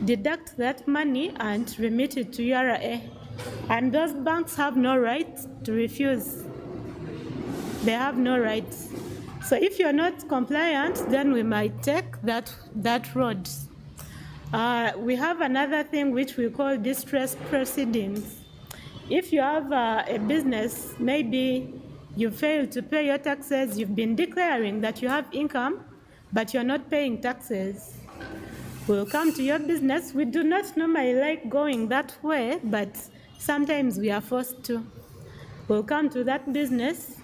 deduct that money and remit it to URA. And those banks have no right to refuse. They have no right. So if you're not compliant, then we might take that road. We have another thing which we call distress proceedings. If you have a business, maybe you failed to pay your taxes, you've been declaring that you have income, but you're not paying taxes. We'll come to your business. We do not normally like going that way, but sometimes we are forced to. We'll come to that business,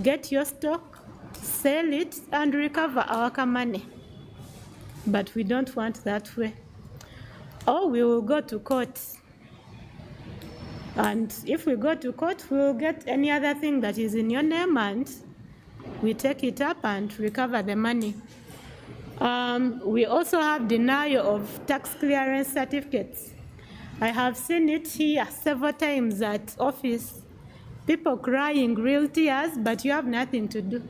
get your stock, sell it, and recover our money. But we don't want that way. Or we will go to court. And if we go to court, we'll get any other thing that is in your name and we take it up and recover the money. We also have denial of tax clearance certificates. I have seen it here several times at office. People crying real tears, but you have nothing to do.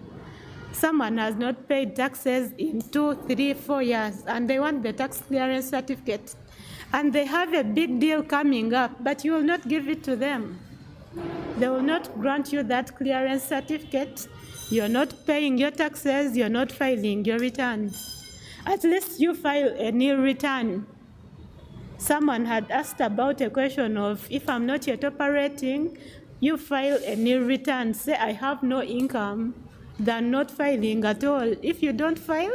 Someone has not paid taxes in 2, 3, 4 years, and they want the tax clearance certificate. And they have a big deal coming up, but you will not give it to them. They will not grant you that clearance certificate. You're not paying your taxes, you're not filing your returns. At least you file a new return. Someone had asked about a question of, if I'm not yet operating, you file a new return, say I have no income, than not filing at all. If you don't file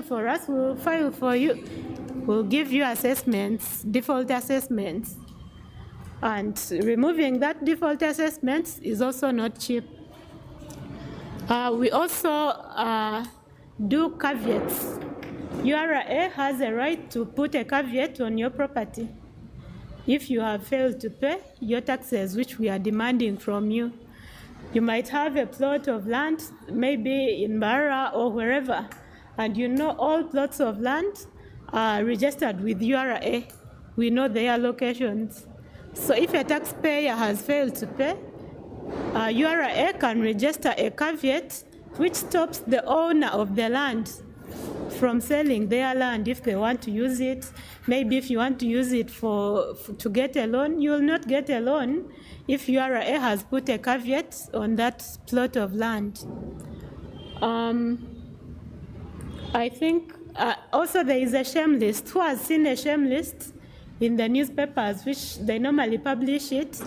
for us, we'll file for you. We'll give you assessments, default assessments. And removing that default assessment is also not cheap. We also do caveats. URA has a right to put a caveat on your property if you have failed to pay your taxes, which we are demanding from you. You might have a plot of land, maybe in Barra or wherever, And you know all plots of land are registered with URA. We know their locations. So if a taxpayer has failed to pay, URA can register a caveat which stops the owner of the land from selling their land if they want to use it. Maybe if you want to use it to get a loan, you will not get a loan if URA has put a caveat on that plot of land. I think also there is a shame list. Who has seen a shame list in the newspapers, which they normally publish it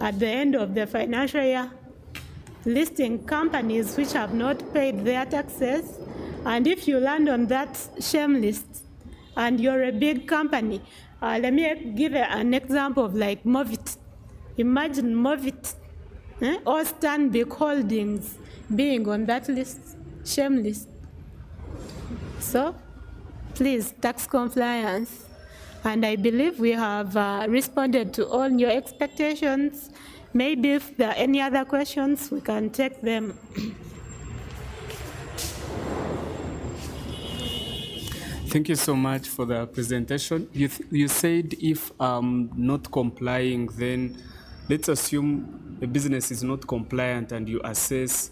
at the end of the financial year, listing companies which have not paid their taxes? And if you land on that shame list and you're a big company, let me give an example of like Movit. Imagine Movit or Stanbic Holdings being on that list, shame list. So please, tax compliance. And I believe we have responded to all your expectations. Maybe if there are any other questions, we can take them. Thank you so much for the presentation. You said if not complying, then let's assume a business is not compliant and you assess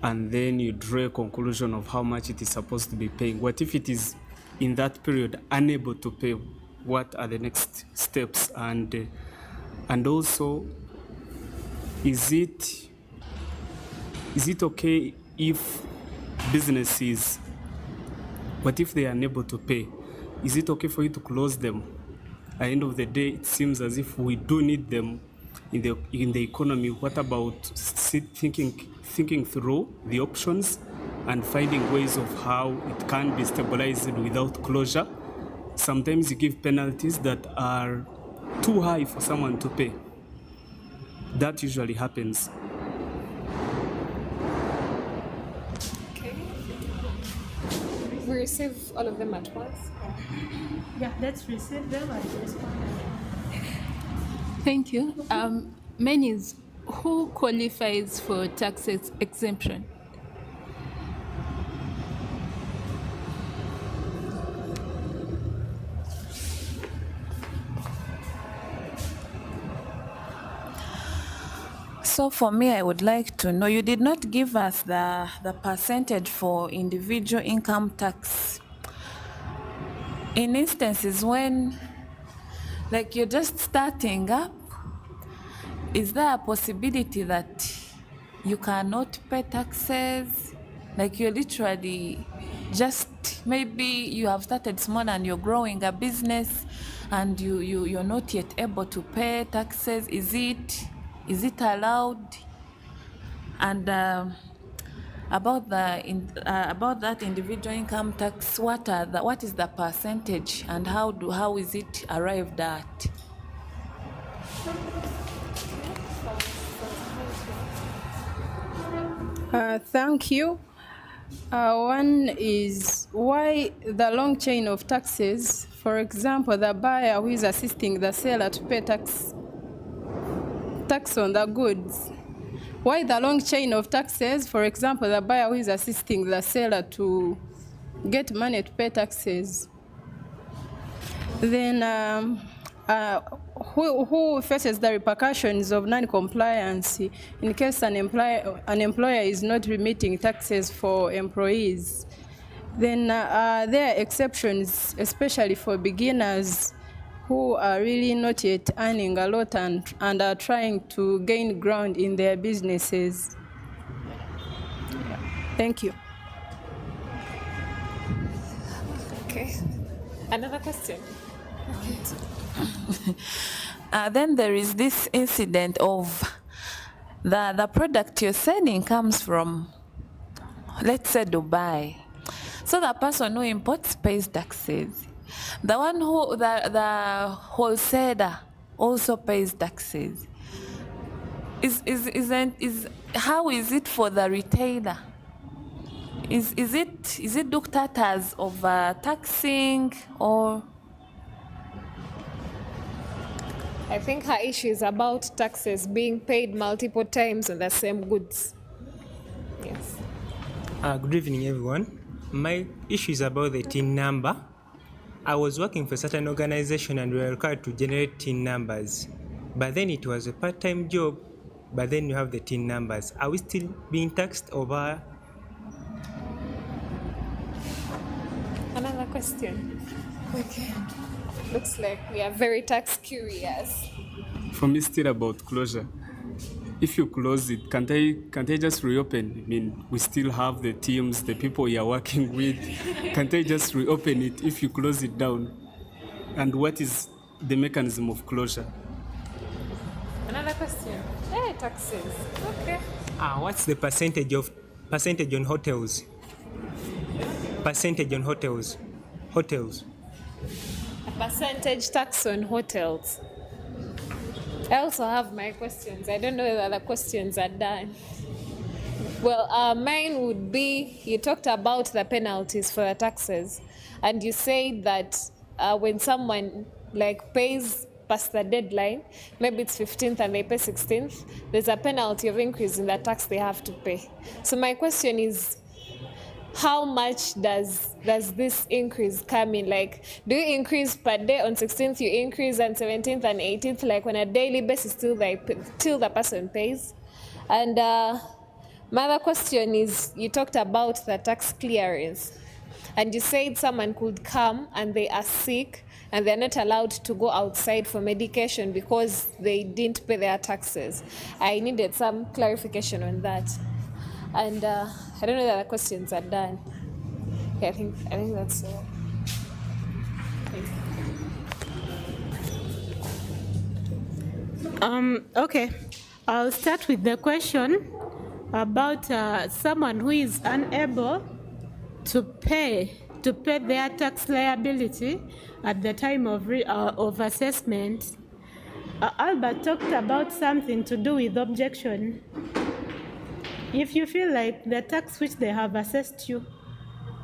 and then you draw a conclusion of how much it is supposed to be paying. What if it is in that period unable to pay? What are the next steps? And also, is it okay if businesses, what if they are unable to pay? Is it okay for you to close them? At the end of the day, it seems as if we do need them in the economy. What about thinking through the options and finding ways of how it can be stabilized without closure? Sometimes you give penalties that are too high for someone to pay. That usually happens. Okay. We receive all of them at once. Yeah, let's receive them and respond. Thank you. Mine is, who qualifies for tax exemption? So for me, I would like to know, you did not give us the percentage for individual income tax. In instances when, like, you're just starting up, is there a possibility that you cannot pay taxes? Like, you're literally just, maybe you have started small and you're growing a business and you're not yet able to pay taxes. Is it allowed? And about that individual income tax, what is the percentage and how is it arrived at? Thank you. One is why the long chain of taxes. For example, the buyer who is assisting the seller to pay tax on the goods. Why the long chain of taxes? For example, the buyer who is assisting the seller to get money to pay taxes. Then who faces the repercussions of non-compliance in case an employer is not remitting taxes for employees? Then there are exceptions, especially for beginners who are really not yet earning a lot and are trying to gain ground in their businesses. Thank you. Okay. Another question? Then there is this incident of the product you're selling comes from, let's say, Dubai. So the person who imports pays taxes. The one the wholesaler also pays taxes. How is it for the retailer? Is it looked at as overtaxing or? I think her issue is about taxes being paid multiple times on the same goods. Yes. Good evening, everyone. My issue is about the TIN number. I was working for a certain organization and we were required to generate TIN numbers. But then it was a part-time job, but then you have the TIN numbers. Are we still being taxed over? Another question. Okay. Looks like we are very tax curious. For me, still about closure. If you close it, can't I just reopen? I mean, we still have the teams, the people you are working with. Can't I just reopen it if you close it down? And what is the mechanism of closure? Another question. Hey, taxes. Okay. What's the percentage on hotels? Percentage on hotels. Hotels. A percentage tax on hotels. I also have my questions. I don't know whether the questions are done. Well, mine would be, you talked about the penalties for the taxes, and you say that when someone pays past the deadline, maybe it's 15th and they pay 16th, there's a penalty of increase in the tax they have to pay. So my question is, how much does this increase come in? Do you increase per day? On 16th you increase, and 17th and 18th, on a daily basis till the person pays? And my other question is, you talked about the tax clearance, and you said someone could come and they are sick and they're not allowed to go outside for medication because they didn't pay their taxes. I needed some clarification on that. And I don't know that the questions are done. Okay, I think that's all. Okay, I'll start with the question about someone who is unable to pay their tax liability at the time of assessment. Albert talked about something to do with objection. If you feel like the tax which they have assessed you,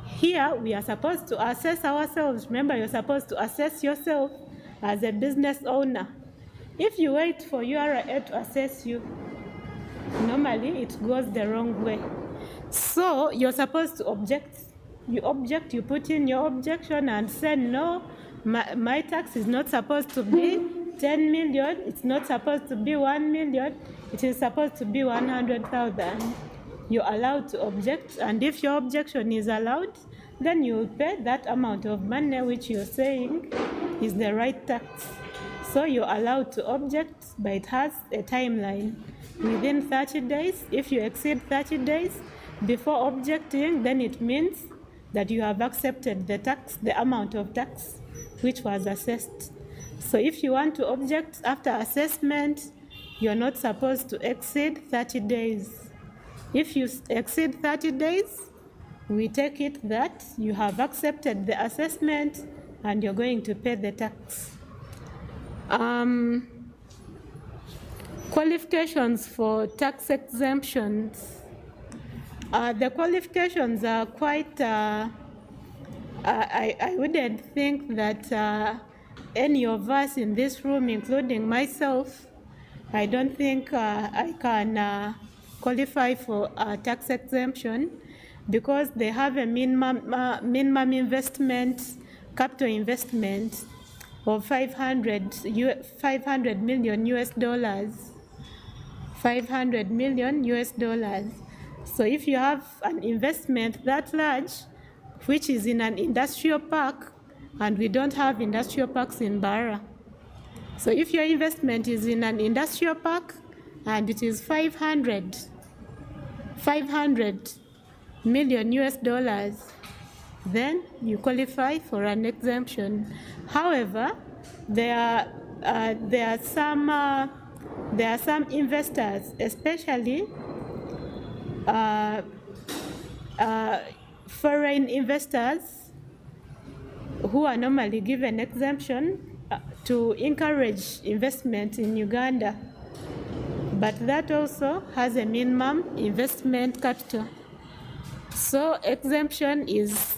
here we are supposed to assess ourselves. Remember, you're supposed to assess yourself as a business owner. If you wait for URA to assess you, normally it goes the wrong way. So you're supposed to object. You object, you put in your objection and say, no, my tax is not supposed to be 10 million, it's not supposed to be 1 million, it is supposed to be 100,000. You're allowed to object, and if your objection is allowed, then you will pay that amount of money which you're saying is the right tax. So you're allowed to object, but it has a timeline. Within 30 days, if you exceed 30 days before objecting, then it means that you have accepted the tax, the amount of tax which was assessed. So if you want to object after assessment, you're not supposed to exceed 30 days. If you exceed 30 days, we take it that you have accepted the assessment and you're going to pay the tax. Qualifications for tax exemptions. The qualifications are quite, I wouldn't think that any of us in this room, including myself, I don't think I can qualify for a tax exemption because they have a minimum investment, capital investment of 500 million US dollars. 500 million US dollars. So if you have an investment that large, which is in an industrial park, and we don't have industrial parks in Barra. So if your investment is in an industrial park and it is 500 million US dollars, then you qualify for an exemption. However, there are some investors, especially foreign investors, who are normally given exemption to encourage investment in Uganda. But that also has a minimum investment capital. So exemption is,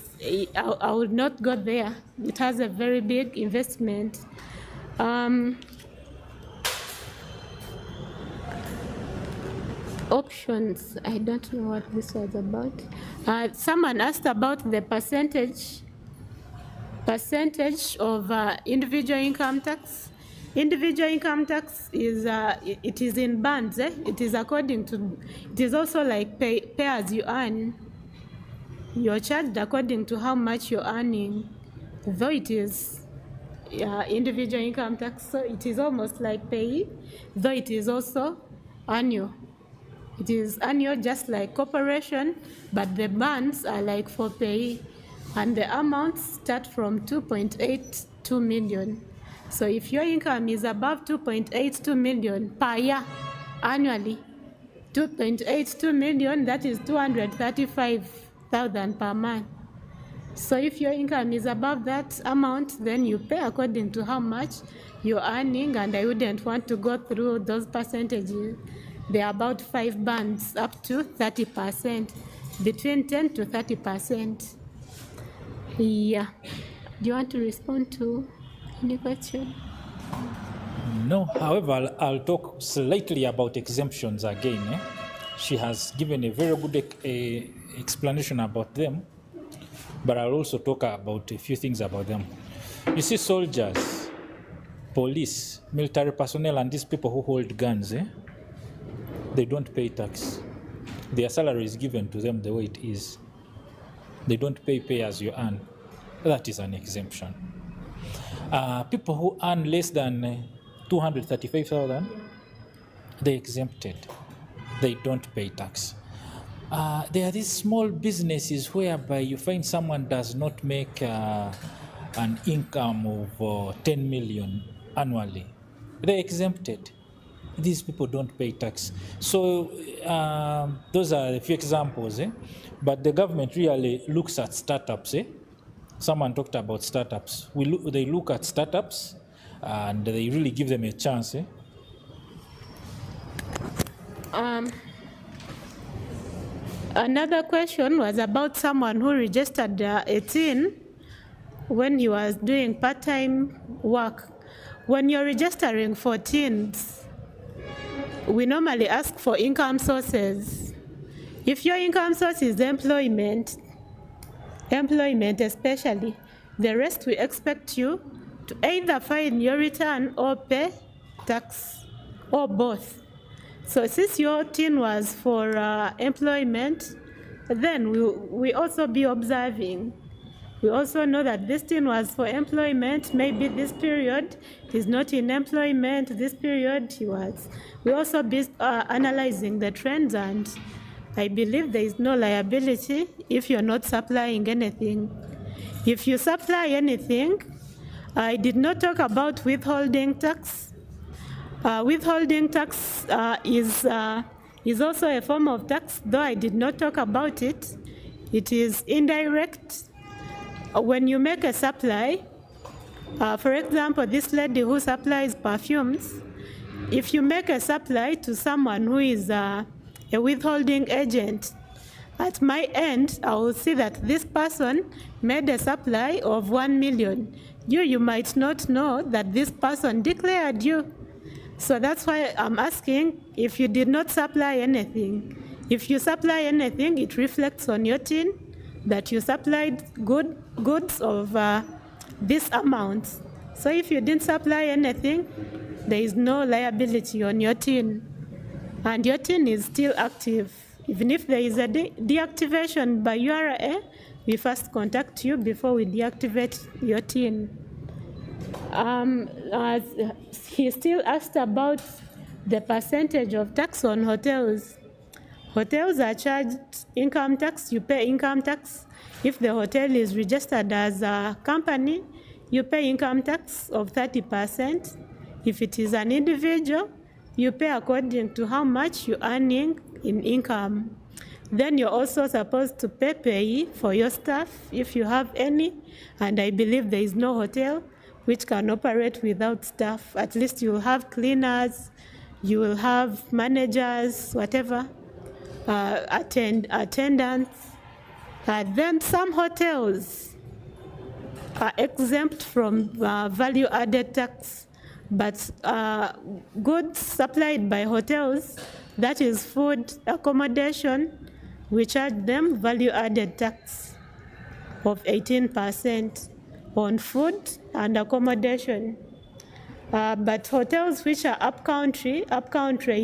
I would not go there. It has a very big investment. Options. I don't know what this was about. Someone asked about the percentage of individual income tax. Individual income tax is it is in bands. It is according to. It is also like pay as you earn. You're charged according to how much you're earning, though it is individual income tax. So it is almost like pay, though it is also annual. It is annual, just like corporation, but the bands are like for pay, and the amounts start from 2.82 million. So if your income is above 2.82 million per year, annually, 2.82 million, that is 235,000 per month. So if your income is above that amount, then you pay according to how much you're earning, and I wouldn't want to go through those percentages. There are about 5 bands up to 30%, between 10 to 30%. Yeah. Do you want to respond to any question? No, however, I'll talk slightly about exemptions again. She has given a very good explanation about them, but I'll also talk about a few things about them. You see, soldiers, police, military personnel, and these people who hold guns, they don't pay tax. Their salary is given to them the way it is. They don't pay as you earn. That is an exemption. People who earn less than 235,000, they exempted. They don't pay tax. There are these small businesses whereby you find someone does not make an income of 10 million annually. They're exempted. These people don't pay tax. So those are a few examples. But the government really looks at startups. Someone talked about startups. They look at startups and they really give them a chance. Another question was about someone who registered 18 when he was doing part-time work. When you're registering for teens, we normally ask for income sources. If your income source is employment especially, the rest we expect you to either file your return or pay tax, or both. So since your teen was for employment, then we also be observing. We also know that this teen was for employment. Maybe this period he's not in employment, this period he was. We also be analyzing the trends, and I believe there is no liability if you're not supplying anything. If you supply anything, I did not talk about withholding tax. Withholding tax is also a form of tax, though I did not talk about it. It is indirect. When you make a supply, for example, this lady who supplies perfumes, if you make a supply to someone who is a withholding agent, at my end, I will see that this person made a supply of 1 million. You might not know that this person declared you. So that's why I'm asking if you did not supply anything. If you supply anything, it reflects on your tin that you supplied goods of this amount. So if you didn't supply anything, there is no liability on your tin. And your tin is still active. Even if there is a deactivation by URA, we first contact you before we deactivate your tin. He still asked about the percentage of tax on hotels. Hotels are charged income tax, you pay income tax. If the hotel is registered as a company, you pay income tax of 30%. If it is an individual, you pay according to how much you're earning in income. Then you're also supposed to pay for your staff if you have any, and I believe there is no hotel which can operate without staff. At least you'll have cleaners, you will have managers, whatever, attendants. Then some hotels are exempt from value-added tax, but goods supplied by hotels that is food, accommodation, we charge them value-added tax of 18% on food and accommodation. But hotels which are upcountry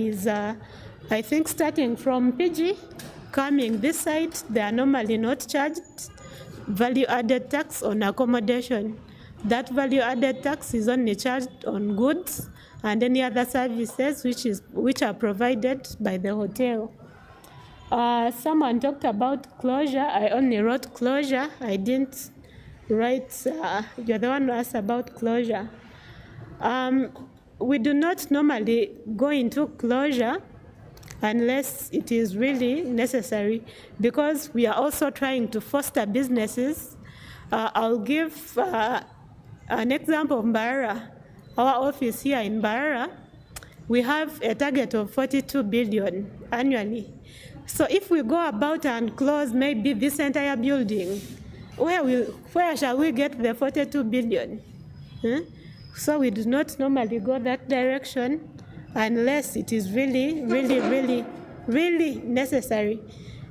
is, I think, starting from PG, coming this side, they are normally not charged value-added tax on accommodation. That value-added tax is only charged on goods and any other services which are provided by the hotel. Someone talked about closure. I only wrote closure. I didn't write, you're the one who asked about closure. We do not normally go into closure unless it is really necessary, because we are also trying to foster businesses. I'll give an example of Mbarara. Our office here in Mbarara, we have a target of 42 billion annually. So if we go about and close maybe this entire building, where shall we get the 42 billion? So we do not normally go that direction unless it is really, really, really, really necessary.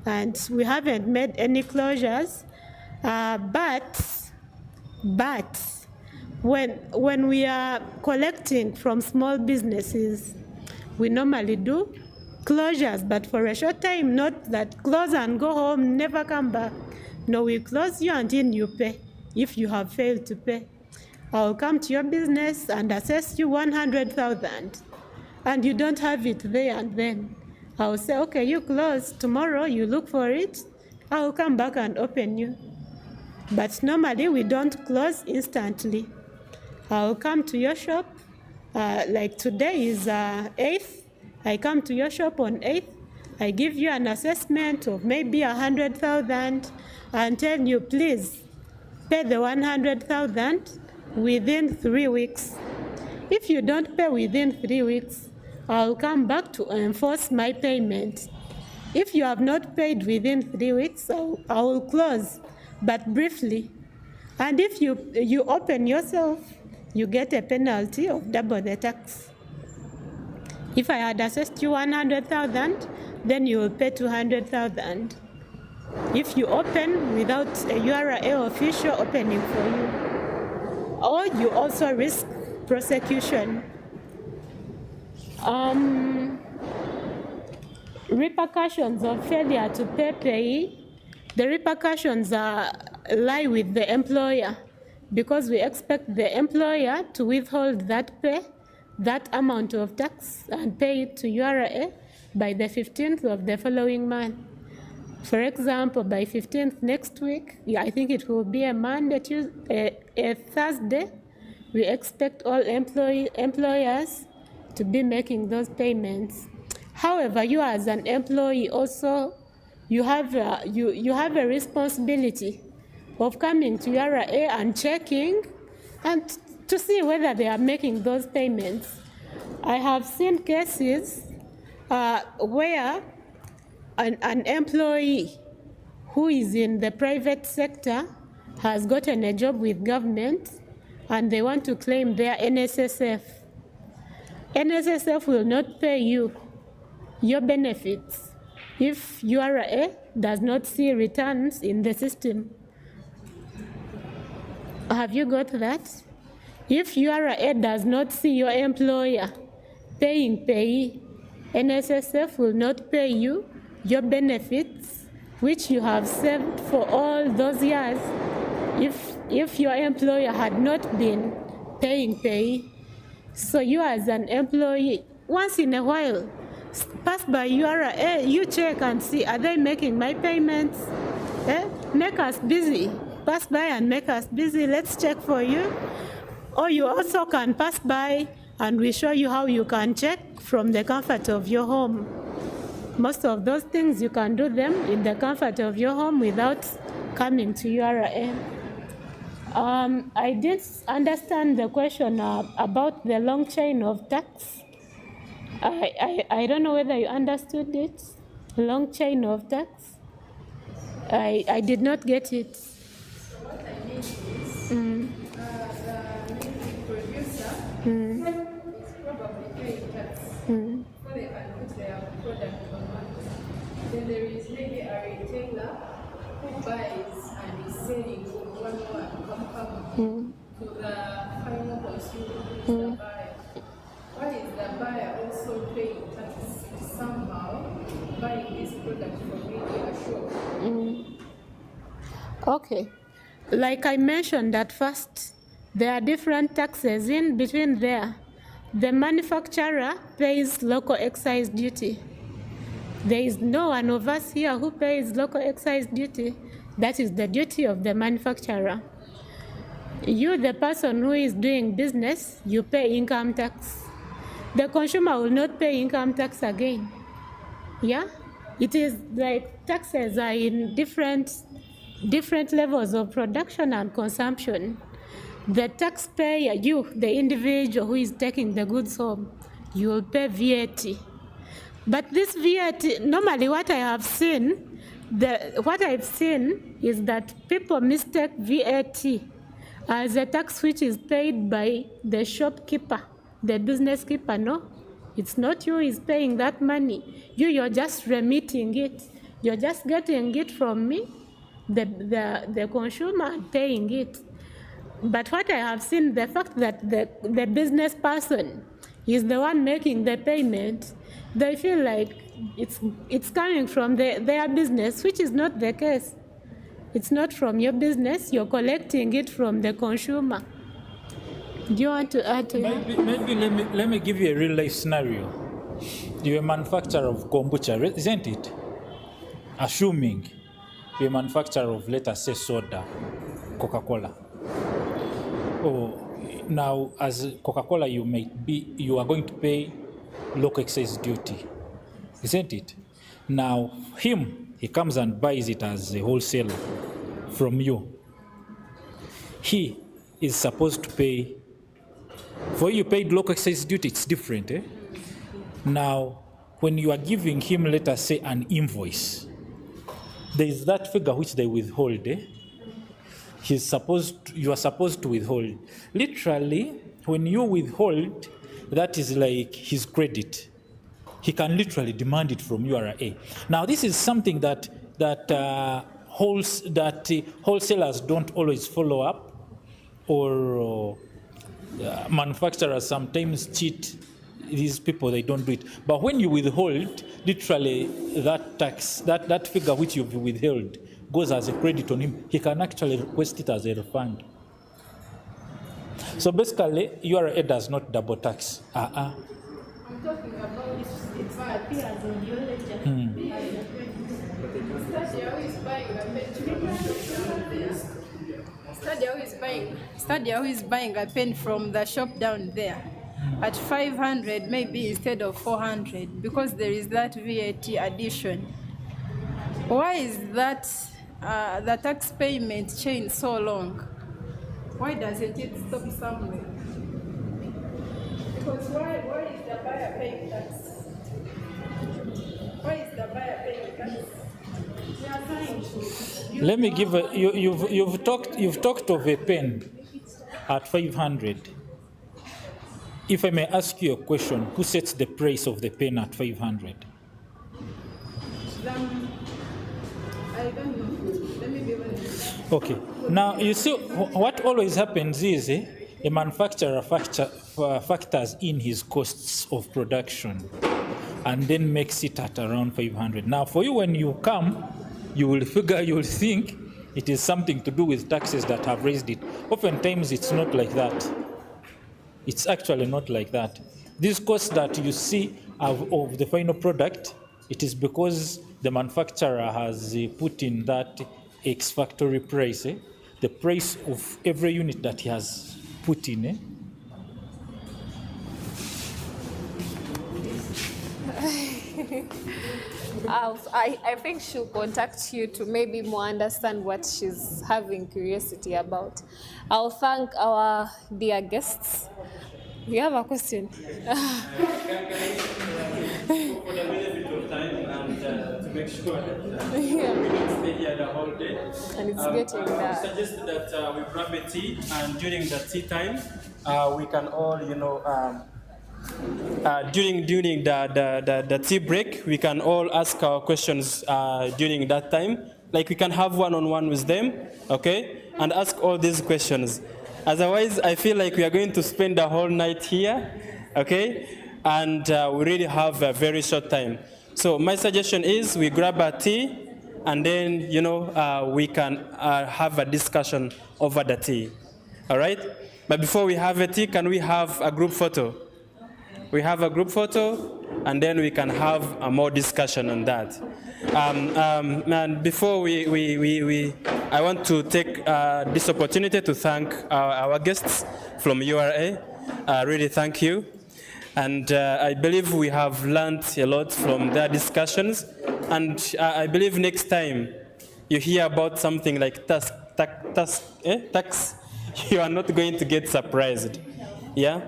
And we haven't made any closures. But when we are collecting from small businesses, we normally do closures, but for a short time, not that close and go home, never come back. No, we close you until you pay, if you have failed to pay. I'll come to your business and assess you 100,000, and you don't have it there and then. I'll say, okay, you close, tomorrow you look for it, I'll come back and open you. But normally we don't close instantly. I'll come to your shop, like today is 8th, I come to your shop on 8th, I give you an assessment of maybe 100,000 and tell you, please pay the 100,000 within 3 weeks. If you don't pay within 3 weeks, I'll come back to enforce my payment. If you have not paid within 3 weeks, I will close, but briefly. And if you open yourself, you get a penalty of double the tax. If I had assessed you 100,000, then you will pay 200,000. If you open without a URA official opening for you, or you also risk prosecution. Repercussions of failure to pay, the repercussions lie with the employer, because we expect the employer to withhold that amount of tax and pay it to URA by the 15th of the following month. For example, by 15th next week, I think it will be a Monday, Tuesday, a Thursday, we expect all employers to be making those payments. However, you as an employee also, you have a responsibility of coming to URA and checking and to see whether they are making those payments. I have seen cases where an employee who is in the private sector has gotten a job with government and they want to claim their NSSF. NSSF will not pay you your benefits if URA does not see returns in the system. Have you got that? If URA does not see your employer paying payee, NSSF will not pay you your benefits, which you have saved for all those years, if your employer had not been paying payee. So you as an employee, once in a while, pass by URA, you check and see, are they making my payments? Make us busy. Pass by and make us busy. Let's check for you. Or you also can pass by and we show you how you can check from the comfort of your home. Most of those things you can do them in the comfort of your home without coming to URA. I didn't understand the question about the long chain of tax. I don't know whether you understood it. Long chain of tax. I did not get it. Then there is maybe a retailer who buys and is selling from one to the final consumer, who is the buyer. Why is the buyer also paying tax somehow buying this product from maybe a shop? Okay. Like I mentioned at first, there are different taxes in between there. The manufacturer pays local excise duty. There is no one of us here who pays local excise duty. That is the duty of the manufacturer. You, the person who is doing business, you pay income tax. The consumer will not pay income tax again. Yeah? It is like taxes are in different levels of production and consumption. The taxpayer, you, the individual who is taking the goods home, you will pay VAT. But this VAT, normally what I've seen is that people mistake VAT as a tax which is paid by the shopkeeper, the business keeper. No, it's not you who is paying that money. You're just remitting it. You're just getting it from me, the consumer, paying it. But what I have seen, the fact that the business person is the one making the payment, they feel like it's coming from their business, which is not the case. It's not from your business. You're collecting it from the consumer. Do you want to add to that? Maybe let me give you a real life scenario. You're a manufacturer of kombucha, isn't it? Assuming you're a manufacturer of, let us say, soda, Coca-Cola. Now, as Coca-Cola, you are going to pay local excise duty, isn't it? Now, he comes and buys it as a wholesaler from you. He is supposed to pay. For you paid local excise duty, it's different. Eh? Now, when you are giving him, let us say, an invoice, there is that figure which they withhold. Eh? You are supposed to withhold. Literally, when you withhold, that is like his credit. He can literally demand it from URA. Now, this is something that wholesalers don't always follow up, or manufacturers sometimes cheat these people. They don't do it. But when you withhold, literally that tax, that figure which you've withheld, goes as a credit on him. He can actually request it as a refund. So basically, URA does not double tax. I'm talking about it appears on your ledger. Stadia who is buying a pen from the shop down there at 500 maybe instead of 400 because there is that VAT addition. Why is that the tax payment chain so long? Why doesn't it stop somewhere? Because why is the buyer paying tax? Why is the buyer paying tax? We are trying to. Let me give you've talked of a pen at 500. If I may ask you a question, who sets the price of the pen at 500? I don't know. Let me be honest. Okay. Now, you see, what always happens is a manufacturer factors in his costs of production and then makes it at around 500. Now, for you, when you come, you will think it is something to do with taxes that have raised it. Oftentimes, it's not like that. It's actually not like that. These costs that you see of the final product, it is because the manufacturer has put in that ex-factory price, the price of every unit that he has put in. I think she'll contact you to maybe more understand what she's having curiosity about. I'll thank our dear guests. We have a question. For the benefit of time and to make sure that we can stay here the whole day. And it's getting dark. I suggested that we grab a tea, and during the tea time, we can all, during the tea break, we can all ask our questions during that time. Like we can have one-on-one with them, okay, and ask all these questions. Otherwise, I feel like we are going to spend the whole night here, okay, and we really have a very short time. So my suggestion is we grab a tea, and then we can have a discussion over the tea. All right? But before we have a tea, can we have a group photo? We have a group photo, and then we can have a more discussion on that. And before I want to take this opportunity to thank our guests from URA. Really thank you. And I believe we have learned a lot from their discussions. And I believe next time you hear about something like tax, you are not going to get surprised. Yeah?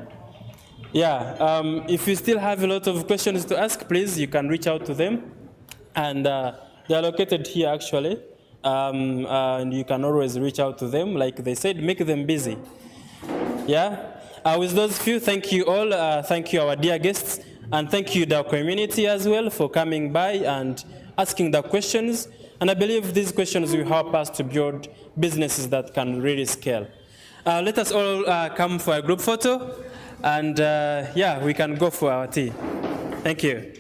Yeah. If you still have a lot of questions to ask, please, you can reach out to them. And they are located here, actually. And you can always reach out to them. Like they said, make them busy. Yeah? With those few, thank you all. Thank you, our dear guests. And thank you, the community as well, for coming by and asking the questions. And I believe these questions will help us to build businesses that can really scale. Let us all come for a group photo. And yeah, we can go for our tea. Thank you.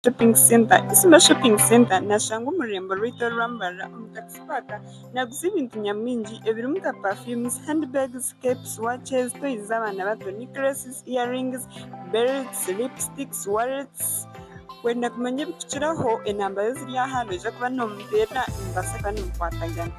Shopping center isima shopping center nashanga umurembo Rita Rambara umutaxi park naguze ibintu nyamingi ebirumuta perfumes, handbags, capes, watches, toys z'abana bato, necklaces, earrings, belts, lipsticks, wallets. Wenda kumenya bikuciraho enamba ziri hano je kuba no mbera imbase kandi mukwatagana.